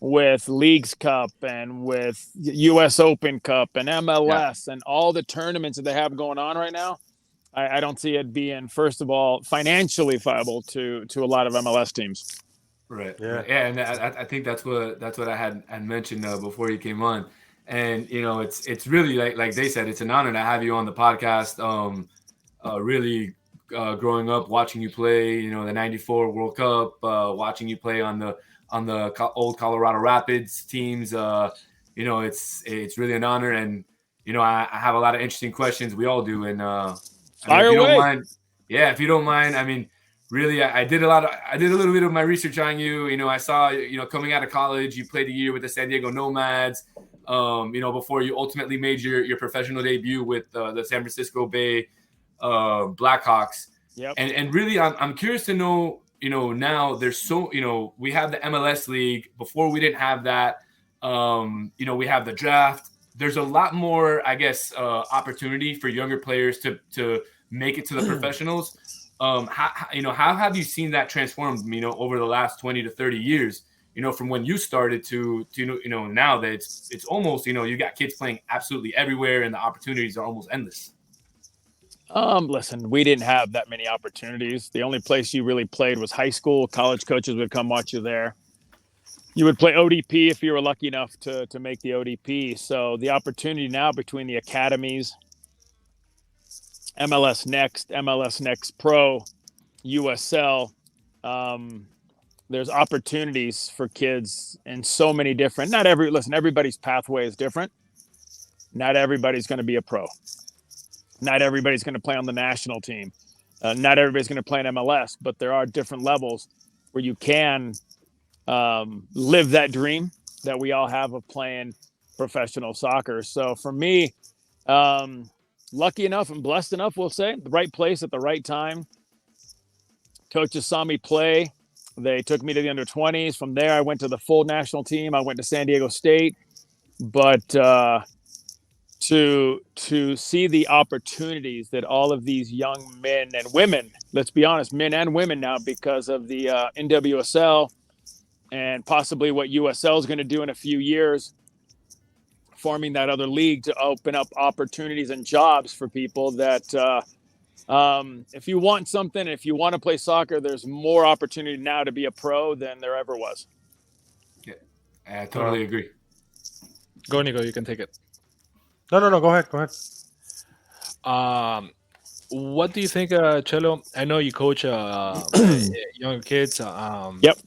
with Leagues Cup and with U.S. Open Cup and MLS and all the tournaments that they have going on right now, I don't see it being, first of all, financially viable to a lot of MLS teams. Right. Yeah. And I think that's what I had mentioned before you came on. And it's really like they said, it's an honor to have you on the podcast. Really growing up watching you play, the '94 World Cup, watching you play on the old Colorado Rapids teams. It's really an honor, and I have a lot of interesting questions. We all do, and if you don't mind, I mean, really, I did a little bit of my research on you. I saw, coming out of college, you played a year with the San Diego Nomads, before you ultimately made your professional debut with the San Francisco Bay Blackhawks. Yep. And really, I'm curious to know, now there's we have the MLS League. Before we didn't have that. We have the draft. There's a lot more, I guess, opportunity for younger players to make it to the professionals. How have you seen that transformed, over the last 20 to 30 years, from when you started to now that it's almost, you got kids playing absolutely everywhere and the opportunities are almost endless. Listen, we didn't have that many opportunities. The only place you really played was high school. College coaches would come watch you there. You would play ODP if you were lucky enough to make the ODP. So the opportunity now between the academies, MLS Next Pro, USL, there's opportunities for kids in so many different. Everybody's pathway is different. Not everybody's going to be a pro. Not everybody's going to play on the national team. Not everybody's going to play in MLS, but there are different levels where you can live that dream that we all have of playing professional soccer. So for me, lucky enough and blessed enough, we'll say, the right place at the right time. Coaches saw me play They took me to the under-20s. From there, I went to the full national team. I went to San Diego State. But to see the opportunities that all of these young men and women, let's be honest, men and women now, because of the NWSL and possibly what USL is going to do in a few years, forming that other league to open up opportunities and jobs for people that if you want something, if you want to play soccer, there's more opportunity now to be a pro than there ever was. Yeah, I totally agree. Go, Nico, you can take it. No, go ahead. What do you think, Cello? I know you coach younger kids. Yep.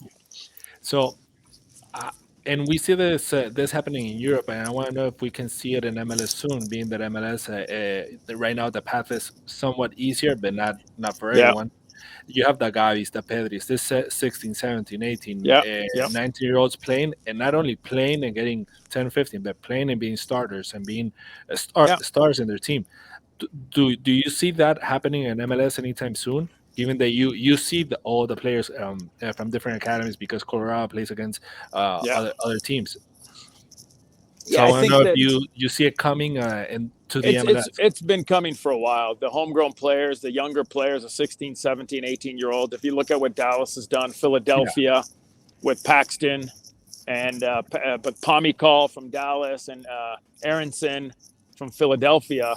So, and we see this happening in Europe, and I want to know if we can see it in MLS soon, being that MLS right now the path is somewhat easier, but not for everyone. You have the Gavis, the Pedris, this 16, 17, 18, 19-year-olds playing, and not only playing and getting 10, 15, but playing and being starters and being stars in their team. Do you see that happening in MLS anytime soon? Given that you see all the players from different academies, because Colorado plays against other teams. So I want to know if you see it coming into the MLS. It's been coming for a while. The homegrown players, the younger players, the 16, 17, 18-year-old. If you look at what Dallas has done, Philadelphia with Paxton and Pomykal from Dallas and Aronson from Philadelphia.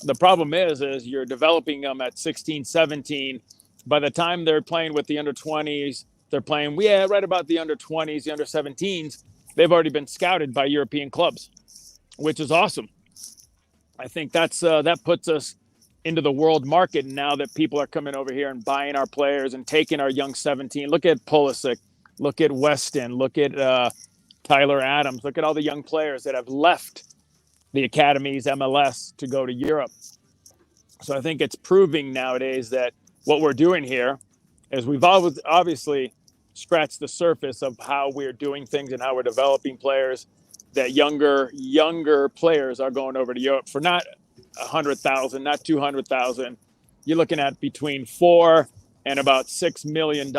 The problem is you're developing them at 16, 17. By the time they're playing with the under-20s, they're playing, right about the under-20s, the under-17s. They've already been scouted by European clubs, which is awesome. I think that puts us into the world market now that people are coming over here and buying our players and taking our young 17. Look at Pulisic, look at Weston, look at Tyler Adams, look at all the young players that have left the academies, MLS, to go to Europe. So I think it's proving nowadays that what we're doing here is we've obviously scratched the surface of how we're doing things and how we're developing players, that younger players are going over to Europe for not 100,000, not 200,000. You're looking at between $4 and about $6 million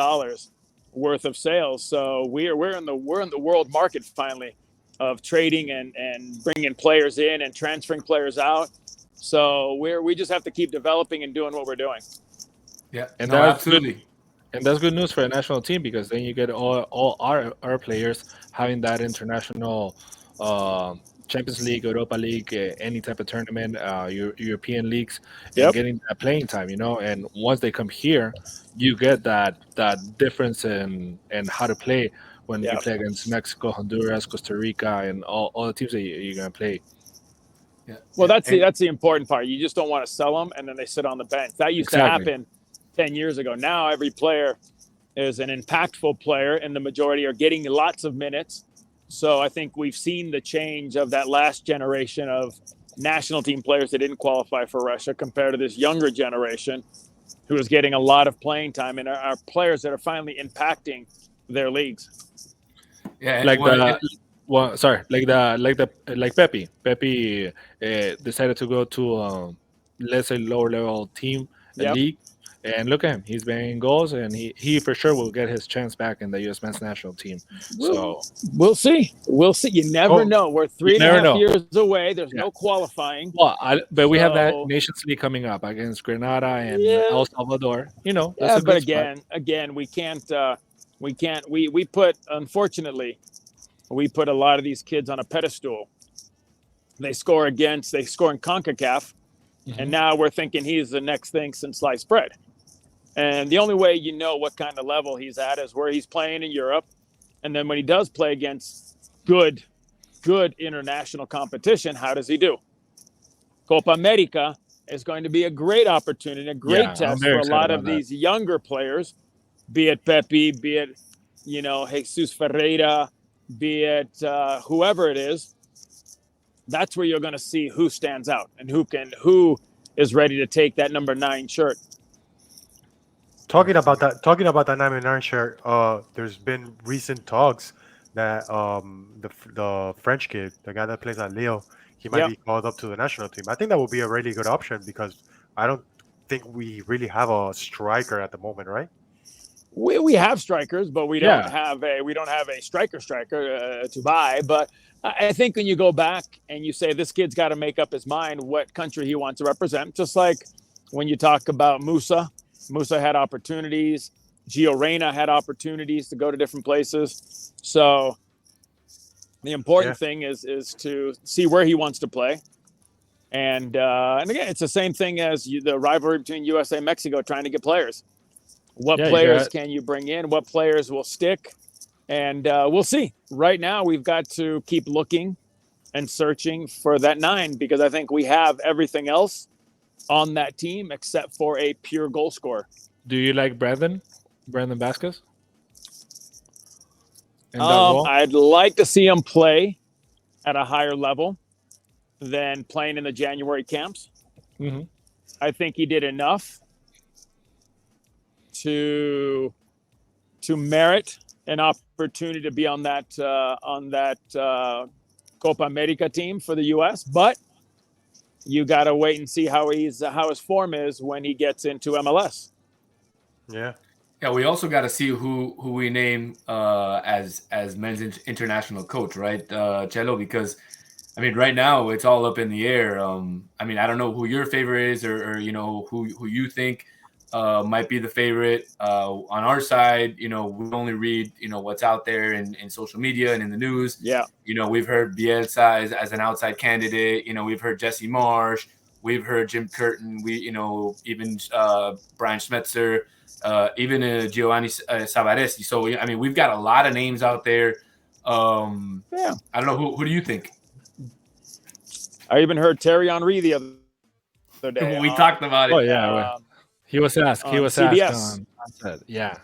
worth of sales. So we're in the world market finally of trading and bringing players in and transferring players out. So we just have to keep developing and doing what we're doing. Yeah, and no, absolutely. Good. And that's good news for a national team, because then you get all our players having that international Champions League, Europa League, any type of tournament, European leagues, and getting that playing time, And once they come here, you get that difference in how to play when you play against Mexico, Honduras, Costa Rica, and all the teams that you're going to play. Yeah. Well, that's the important part. You just don't want to sell them and then they sit on the bench. That used to happen 10 years ago. Now every player is an impactful player, and the majority are getting lots of minutes. So I think we've seen the change of that last generation of national team players that didn't qualify for Russia compared to this younger generation who is getting a lot of playing time, and are players that are finally impacting their leagues. Yeah, like Pepe. Pepe decided to go to let's say lower level team league. And look at him; he's banging goals, and he for sure will get his chance back in the U.S. men's national team. So we'll see. You never know. We're 3.5 years away. There's no qualifying. Well, but we have that Nations League coming up against Grenada and El Salvador. That's but again, we can't. We put, unfortunately, we put a lot of these kids on a pedestal. They score in CONCACAF, and now we're thinking he's the next thing since sliced bread. And the only way you know what kind of level he's at is where he's playing in Europe. And then when he does play against good international competition, how does he do? Copa America is going to be a great opportunity, a great test for a lot of these younger players, be it Pepe, be it, Jesus Ferreira, be it whoever it is. That's where you're going to see who stands out and who is ready to take that number 9 shirt. Talking about that number 9 shirt, there's been recent talks that the French kid, the guy that plays at Lille, he might be called up to the national team. I think that would be a really good option, because I don't think we really have a striker at the moment, right? We have strikers, but we don't have a striker to buy. But I think when you go back and you say this kid's got to make up his mind what country he wants to represent, just like when you talk about Musa had opportunities, Gio Reyna had opportunities to go to different places. So the important thing is to see where he wants to play. And again, it's the same thing as the rivalry between USA and Mexico trying to get players. What players can you bring in? What players will stick? And we'll see. Right now, we've got to keep looking and searching for that 9 because I think we have everything else on that team except for a pure goal scorer. Do you like Brandon Vasquez? I'd like to see him play at a higher level than playing in the January camps. Mm-hmm. I think he did enough to merit an opportunity to be on that Copa America team for the U.S. But you got to wait and see how his form is when he gets into MLS. Yeah. Yeah, we also got to see who we name as men's international coach, right, Celo? Because I mean, right now it's all up in the air. I mean, I don't know who your favorite is, or who you think might be the favorite. On our side, we only read what's out there in social media and in the news. Yeah. We've heard Bielsa as an outside candidate. We've heard Jesse Marsh. We've heard Jim Curtin. Even Brian Schmetzer. Even Giovanni Savaresi. So I mean, we've got a lot of names out there. I don't know who do you think? I even heard Terry Henry the other day. We talked about it. Oh yeah, he was asked. He was CBS. asked. Yeah.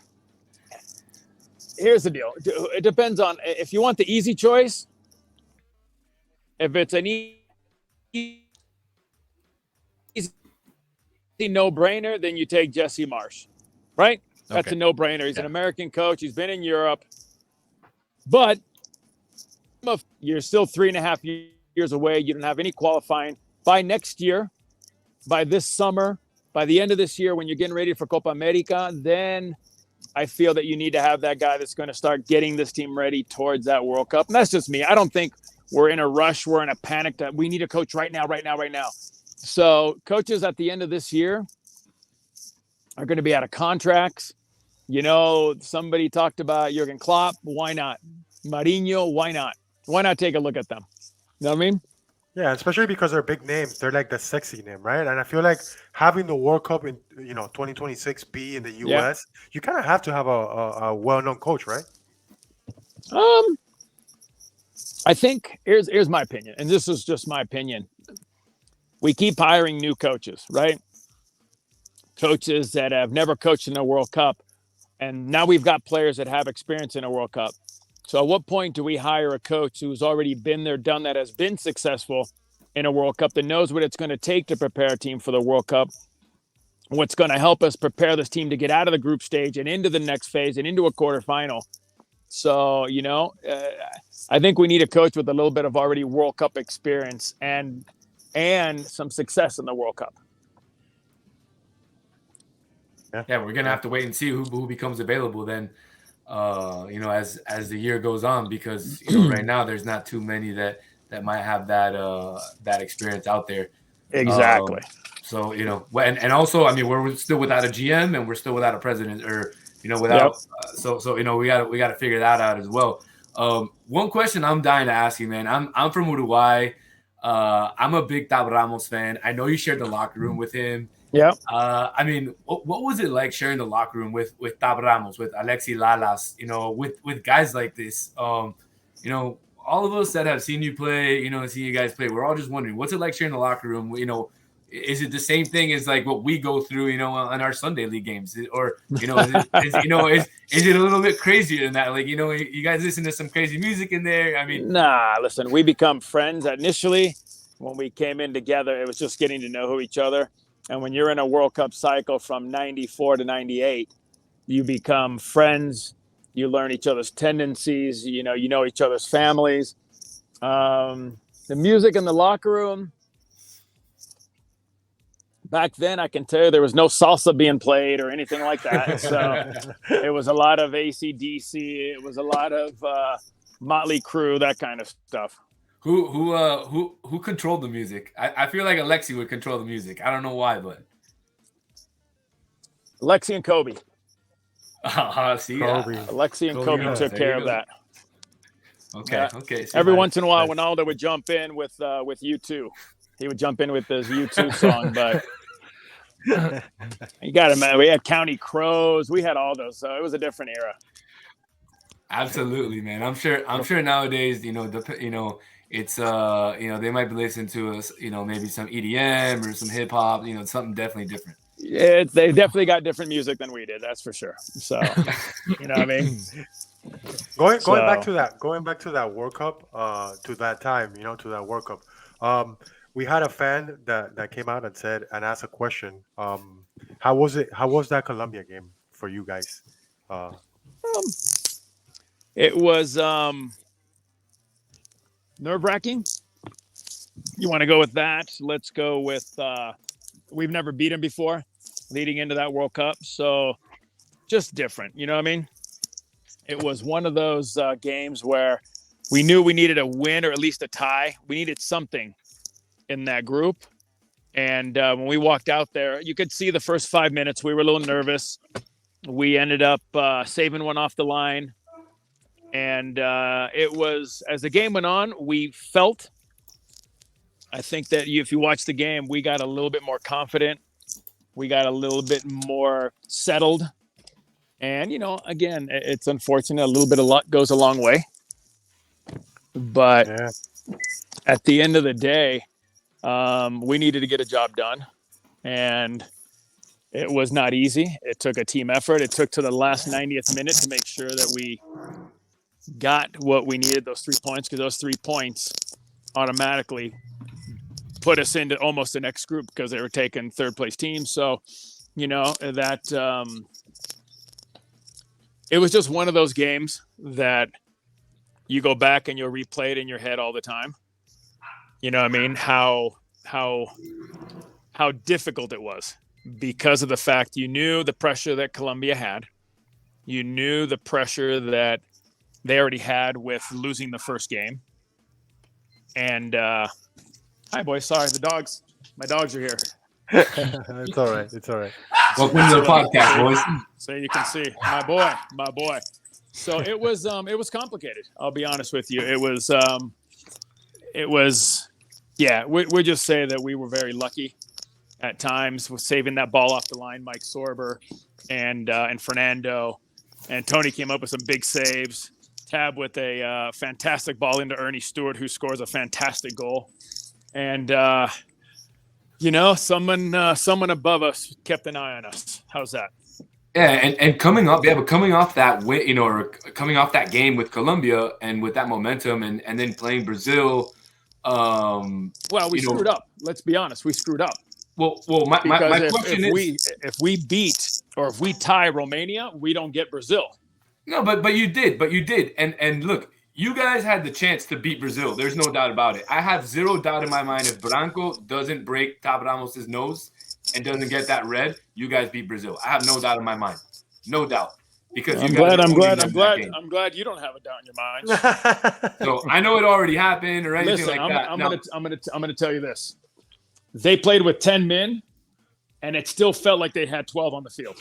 Here's the deal. It depends on if you want the easy choice. If it's an easy no-brainer, then you take Jesse Marsh. Right? That's a no-brainer. He's an American coach. He's been in Europe. But you're still 3.5 years away. You don't have any qualifying. By next year, by this summer, by the end of this year, when you're getting ready for Copa America, then I feel that you need to have that guy that's going to start getting this team ready towards that World Cup. And that's just me. I don't think we're in a rush. We're in a panic that we need a coach right now. So coaches at the end of this year are going to be out of contracts. Somebody talked about Jurgen Klopp. Why not? Mourinho, why not? Why not take a look at them? You know what I mean? Yeah, especially because they're big names. They're like the sexy name, right? And I feel like having the World Cup in 2026 be in the U.S., you kind of have to have a well-known coach, right? I think here's my opinion, and this is just my opinion. We keep hiring new coaches, right? Coaches that have never coached in a World Cup. And now we've got players that have experience in a World Cup. So at what point do we hire a coach who's already been there, done that, has been successful in a World Cup, that knows what it's going to take to prepare a team for the World Cup, what's going to help us prepare this team to get out of the group stage and into the next phase and into a quarterfinal? So, I think we need a coach with a little bit of already World Cup experience and some success in the World Cup. Yeah, we're gonna have to wait and see who becomes available then. As the year goes on, because right now there's not too many that might have that experience out there. Exactly. And also, I mean, we're still without a GM and we're still without a president, or without. We got to figure that out as well. One question I'm dying to ask you, man. I'm from Uruguay. I'm a big Tab Ramos fan. I know you shared the locker room with him. Yeah. I mean, what was it like sharing the locker room with Tab Ramos, with Alexi Lalas, with guys like this? All of us that have seen you play, seen you guys play, we're all just wondering, what's it like sharing the locker room? Is it the same thing as like what we go through, on our Sunday league games, or is it a little bit crazier than that? Like, you guys listen to some crazy music in there. I mean, nah, listen, we become friends. Initially, when we came in together, it was just getting to know each other. And when you're in a World Cup cycle from 94 to 98, you become friends. You learn each other's tendencies. You know each other's families. The music in the locker room, back then, I can tell you there was no salsa being played or anything like that. So it was a lot of AC/DC. It was a lot of Motley Crue, that kind of stuff. Who controlled the music? I feel like Alexi would control the music. I don't know why, but Alexi and Kobe. See, Kobe. Alexi and Kobe took care of that. Okay, okay. Every once in a while, Ronaldo would jump in with U2. He would jump in with his U2 song, but you got to imagine we had County Crows. We had all those, so it was a different era. Absolutely, man. I'm sure nowadays, it's they might be listening to us, maybe some EDM or some hip hop, something definitely different. Yeah, they definitely got different music than we did, that's for sure. So, you know what I mean? Going back to that World Cup, to that time, to that World Cup. We had a fan that came out and asked a question. How was that Colombia game for you guys? It was nerve-wracking. You want to go with that? Let's go with we've never beat them before leading into that World Cup, so just different. You know what I mean? It was one of those games where we knew we needed a win or at least a tie. We needed something in that group. And when we walked out there, you could see the first 5 minutes, we were a little nervous. We ended up saving one off the line. And it was, as the game went on, we felt, I think that if you watch the game, we got a little bit more confident. We got a little bit more settled. And, again, it's unfortunate. A little bit of luck goes a long way. But at the end of the day, we needed to get a job done. And it was not easy. It took a team effort. It took to the last 90th minute to make sure that we got what we needed, those 3 points, because those 3 points automatically put us into almost the next group because they were taking third place teams. So, that it was just one of those games that you go back and you'll replay it in your head all the time. You know what I mean? How difficult it was because of the fact you knew the pressure that Colombia had. You knew the pressure that they already had with losing the first game. And hi, boys. Sorry, my dogs are here. It's all right. Welcome to the podcast, boys. So you can see my boy. So it was complicated. I'll be honest with you. It was, yeah, we just say that we were very lucky at times with saving that ball off the line. Mike Sorber and Fernando and Tony came up with some big saves. Tab with a fantastic ball into Ernie Stewart, who scores a fantastic goal. And, someone above us kept an eye on us. How's that? Yeah, and coming off that win, or coming off that game with Colombia and with that momentum and then playing Brazil. We screwed up. Let's be honest. We screwed up. Well, my question is, if we beat or if we tie Romania, we don't get Brazil. No, but you did. And look, you guys had the chance to beat Brazil. There's no doubt about it. I have zero doubt in my mind if Branco doesn't break Tab Ramos' nose and doesn't get that red, you guys beat Brazil. I have no doubt in my mind. No doubt. Because I'm glad you don't have a doubt in your mind. So I know it already happened or anything like that. I'm gonna tell you this. They played with 10 men and it still felt like they had 12 on the field.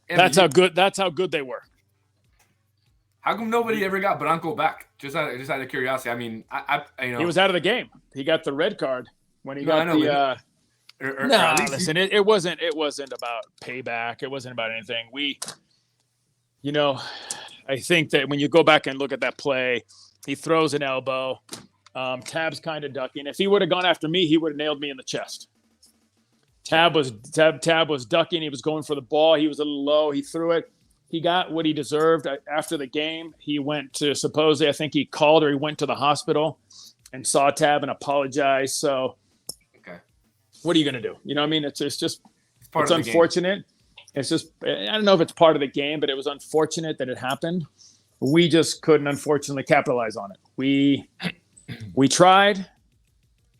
That's how good they were. How come nobody ever got Branco back? Just out of curiosity. I mean, he was out of the game. He got the red card when he got listen, it wasn't about payback. It wasn't about anything. I think that when you go back and look at that play, he throws an elbow. Tab's kind of ducking. If he would have gone after me, he would have nailed me in the chest. Tab was ducking. He was going for the ball. He was a little low. He threw it. He got what he deserved. After the game, he went to supposedly, I think he called or he went to the hospital and saw Tab and apologized. So, okay, what are you going to do? You know what I mean? It's unfortunate. It's just, I don't know if it's part of the game, but it was unfortunate that it happened. We just couldn't, unfortunately, capitalize on it. We tried.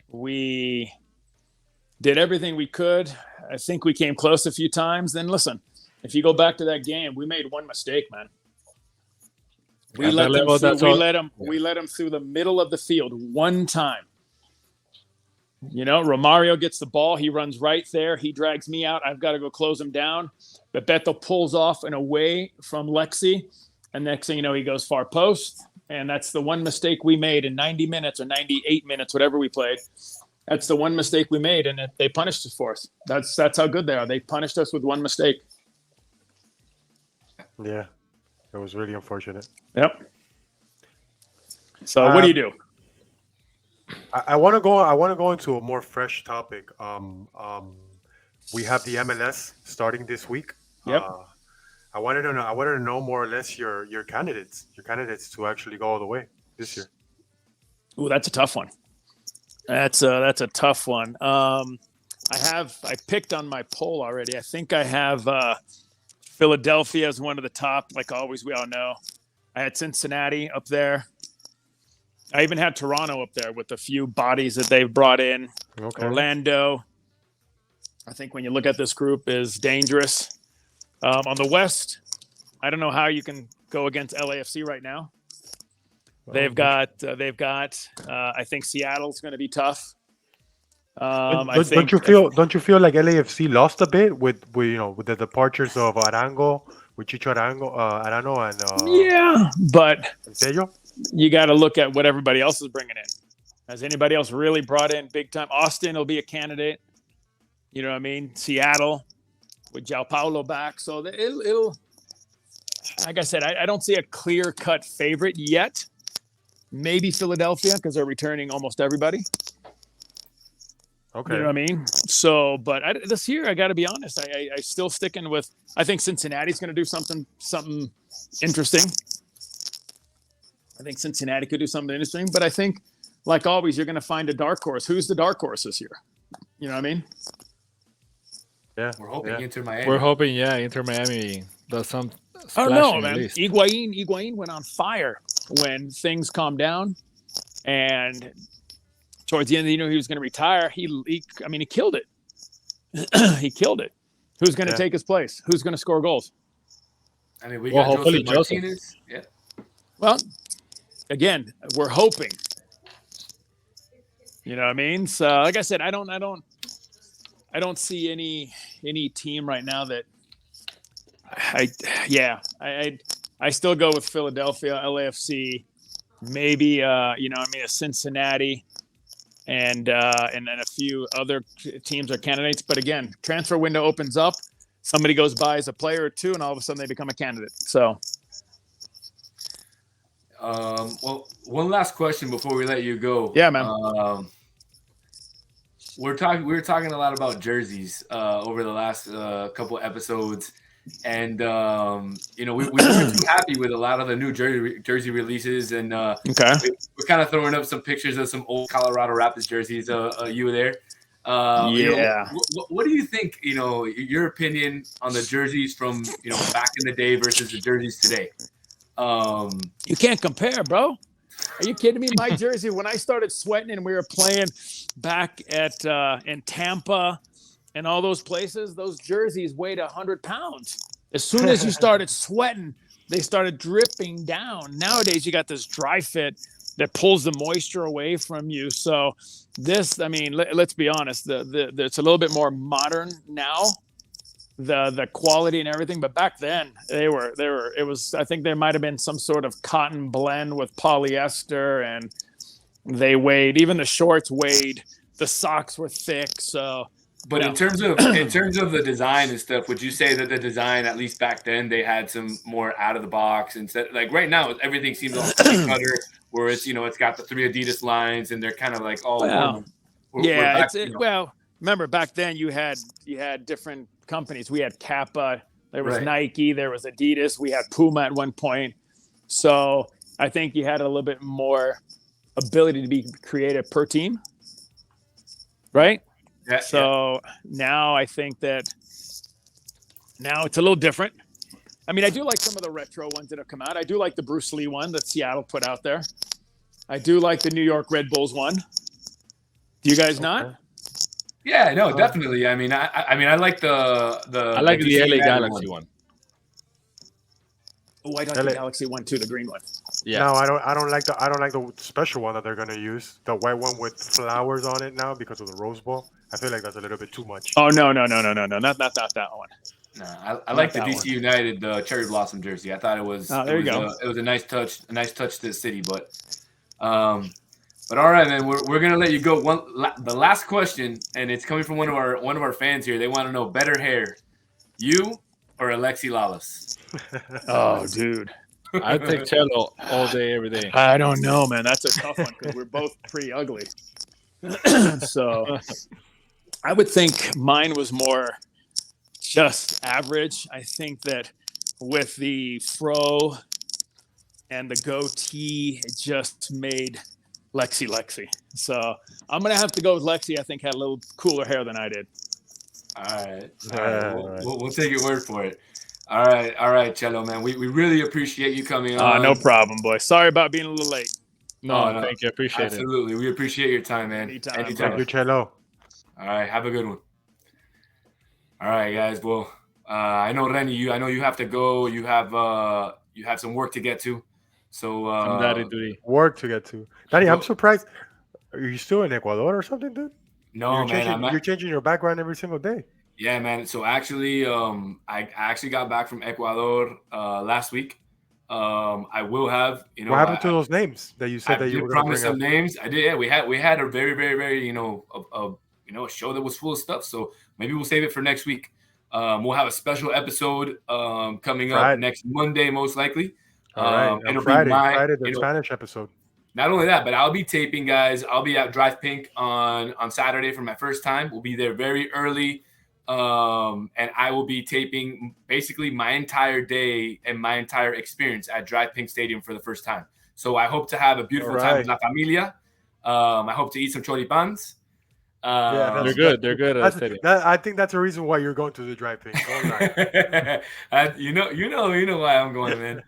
We did everything we could. I think we came close a few times. Then listen, if you go back to that game, we made one mistake, man. We let them through the middle of the field one time. You know, Romario gets the ball. He runs right there. He drags me out. I've got to go close him down. Bebeto pulls off and away from Lexi. And next thing you know, he goes far post. And that's the one mistake we made in 90 minutes or 98 minutes, whatever we played. That's the one mistake we made, and they punished us for us. That's how good they are. They punished us with one mistake. Yeah, it was really unfortunate. Yep. So what do you do? I want to go into a more fresh topic. We have the MLS starting this week. Yep. I wanted to know more or less your candidates to actually go all the way this year. Ooh, that's a tough one. That's a tough one. I picked on my poll already. I think I have Philadelphia as one of the top, like always. We all know. I had Cincinnati up there. I even had Toronto up there with a few bodies that they've brought in. Okay. Orlando, I think when you look at this group, is dangerous. On the West, I don't know how you can go against LAFC right now. They've got. I think Seattle's going to be tough. Don't you feel like LAFC lost a bit with the departures of Arango, with Chicho Arano and yeah, but Tello? You got to look at what everybody else is bringing in. Has anybody else really brought in big time? Austin will be a candidate. You know what I mean? Seattle with João Paulo back, so it'll. Like I said, I don't see a clear-cut favorite yet. Maybe Philadelphia because they're returning almost everybody. Okay. You know what I mean? So, but this year, I got to be honest. I still sticking with. I think Cincinnati's going to do something interesting. I think Cincinnati could do something interesting, but I think, like always, you're going to find a dark horse. Who's the dark horse this year? You know what I mean? Yeah, we're hoping Inter Miami. We're hoping, Inter Miami does some. I don't know, man. Higuain went on fire when things calmed down, and towards the end, he was going to retire. He killed it. He killed it. Who's going to take his place? Who's going to score goals? I mean, we got Joseph Martinez. Yeah. Well, again, we're hoping. You know what I mean? So, like I said, I don't see any team right now that. I still go with Philadelphia, LAFC, maybe a Cincinnati, and then a few other teams are candidates. But again, transfer window opens up, somebody goes by as a player or two, and all of a sudden they become a candidate. So, well, one last question before we let you go. Yeah, man. We were talking a lot about jerseys over the last couple episodes. And we weren't too happy with a lot of the new jersey releases, and we're kind of throwing up some pictures of some old Colorado Rapids jerseys. You were there. What do you think? Your opinion on the jerseys from back in the day versus the jerseys today? You can't compare, bro. Are you kidding me? My jersey, when I started sweating and we were playing back at in Tampa. And all those places, those jerseys weighed 100 pounds. As soon as you started sweating, they started dripping down. Nowadays, you got this dry fit that pulls the moisture away from you. So this, I mean, let's be honest, it's a little bit more modern now, the quality and everything. But back then, I think there might have been some sort of cotton blend with polyester, and they weighed, even the shorts weighed, the socks were thick. So. But in terms of the design and stuff, would you say that the design, at least back then, they had some more out of the box instead? Like right now, everything seems all cutter, where it's it's got the 3 Adidas lines, and they're kind of like all. Well, remember back then you had different companies. We had Kappa, there was Nike, there was Adidas, we had Puma at one point. So I think you had a little bit more ability to be creative per team, right? So now I think that now it's a little different. I mean, I do like some of the retro ones that have come out. I do like the Bruce Lee one that Seattle put out there. I do like the New York Red Bulls one. Do you guys not? Yeah, no, definitely. I mean, I like the I like the DC LA United Galaxy one. Oh, I got LA the Galaxy one too, the green one. Yeah. No, I don't like the special one that they're gonna use. The white one with flowers on it now because of the Rose Bowl. I feel like that's a little bit too much. Oh no, not that one. Nah, I like the DC United cherry blossom jersey. I thought it was it was a nice touch to the city. But all right, man, we're gonna let you go. The last question, and it's coming from one of our fans here. They want to know better hair, you or Alexi Lalas? Oh, dude. I take Celo all day, every day. I don't know, man. That's a tough one because we're both pretty ugly. So I would think mine was more just average. I think that with the fro and the goatee, it just made Lexi. So I'm going to have to go with Lexi. I think had a little cooler hair than I did. All right. We'll take your word for it. All right, Celo, man. We really appreciate you coming on. No problem, boy. Sorry about being a little late. No, thank you. Appreciate it. Absolutely. We appreciate your time, man. Anytime. Thank you, Celo. All right. Have a good one. All right, guys. Well, I know, Renny, I know you have to go. You have some work to get to. So I'm Daddy Duty. Work to get to. Daddy, I'm surprised. Are you still in Ecuador or something, dude? No, you're changing your background every single day. Yeah, man. So actually, I actually got back from Ecuador last week. I will have, What happened to those names that you said that you were going to promise some names? I did. Yeah, we had a very, very, very, a show that was full of stuff. So maybe we'll save it for next week. We'll have a special episode coming up next Monday, most likely. All right. It'll Friday, be Friday, the Spanish episode. Not only that, but I'll be taping, guys. I'll be at Drive Pink on Saturday for my first time. We'll be there very early. And I will be taping basically my entire day and my entire experience at Drive Pink Stadium for the first time. So I hope to have a beautiful time with La Familia. I hope to eat some choripans. They're good. They're good at the stadium. I think that's the reason why you're going to the Drive Pink. you know why I'm going, man.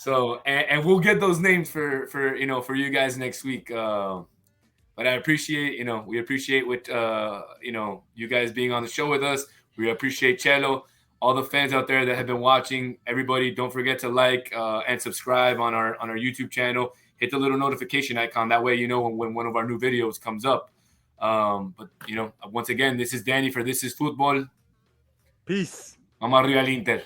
So and we'll get those names for you guys next week. But I appreciate, we appreciate what, you guys being on the show with us. We appreciate Celo, all the fans out there that have been watching. Everybody, don't forget to like and subscribe on our YouTube channel. Hit the little notification icon. That way, when one of our new videos comes up. But, once again, this is Danny for This is Futbol. Peace. Vamos arriba el Inter.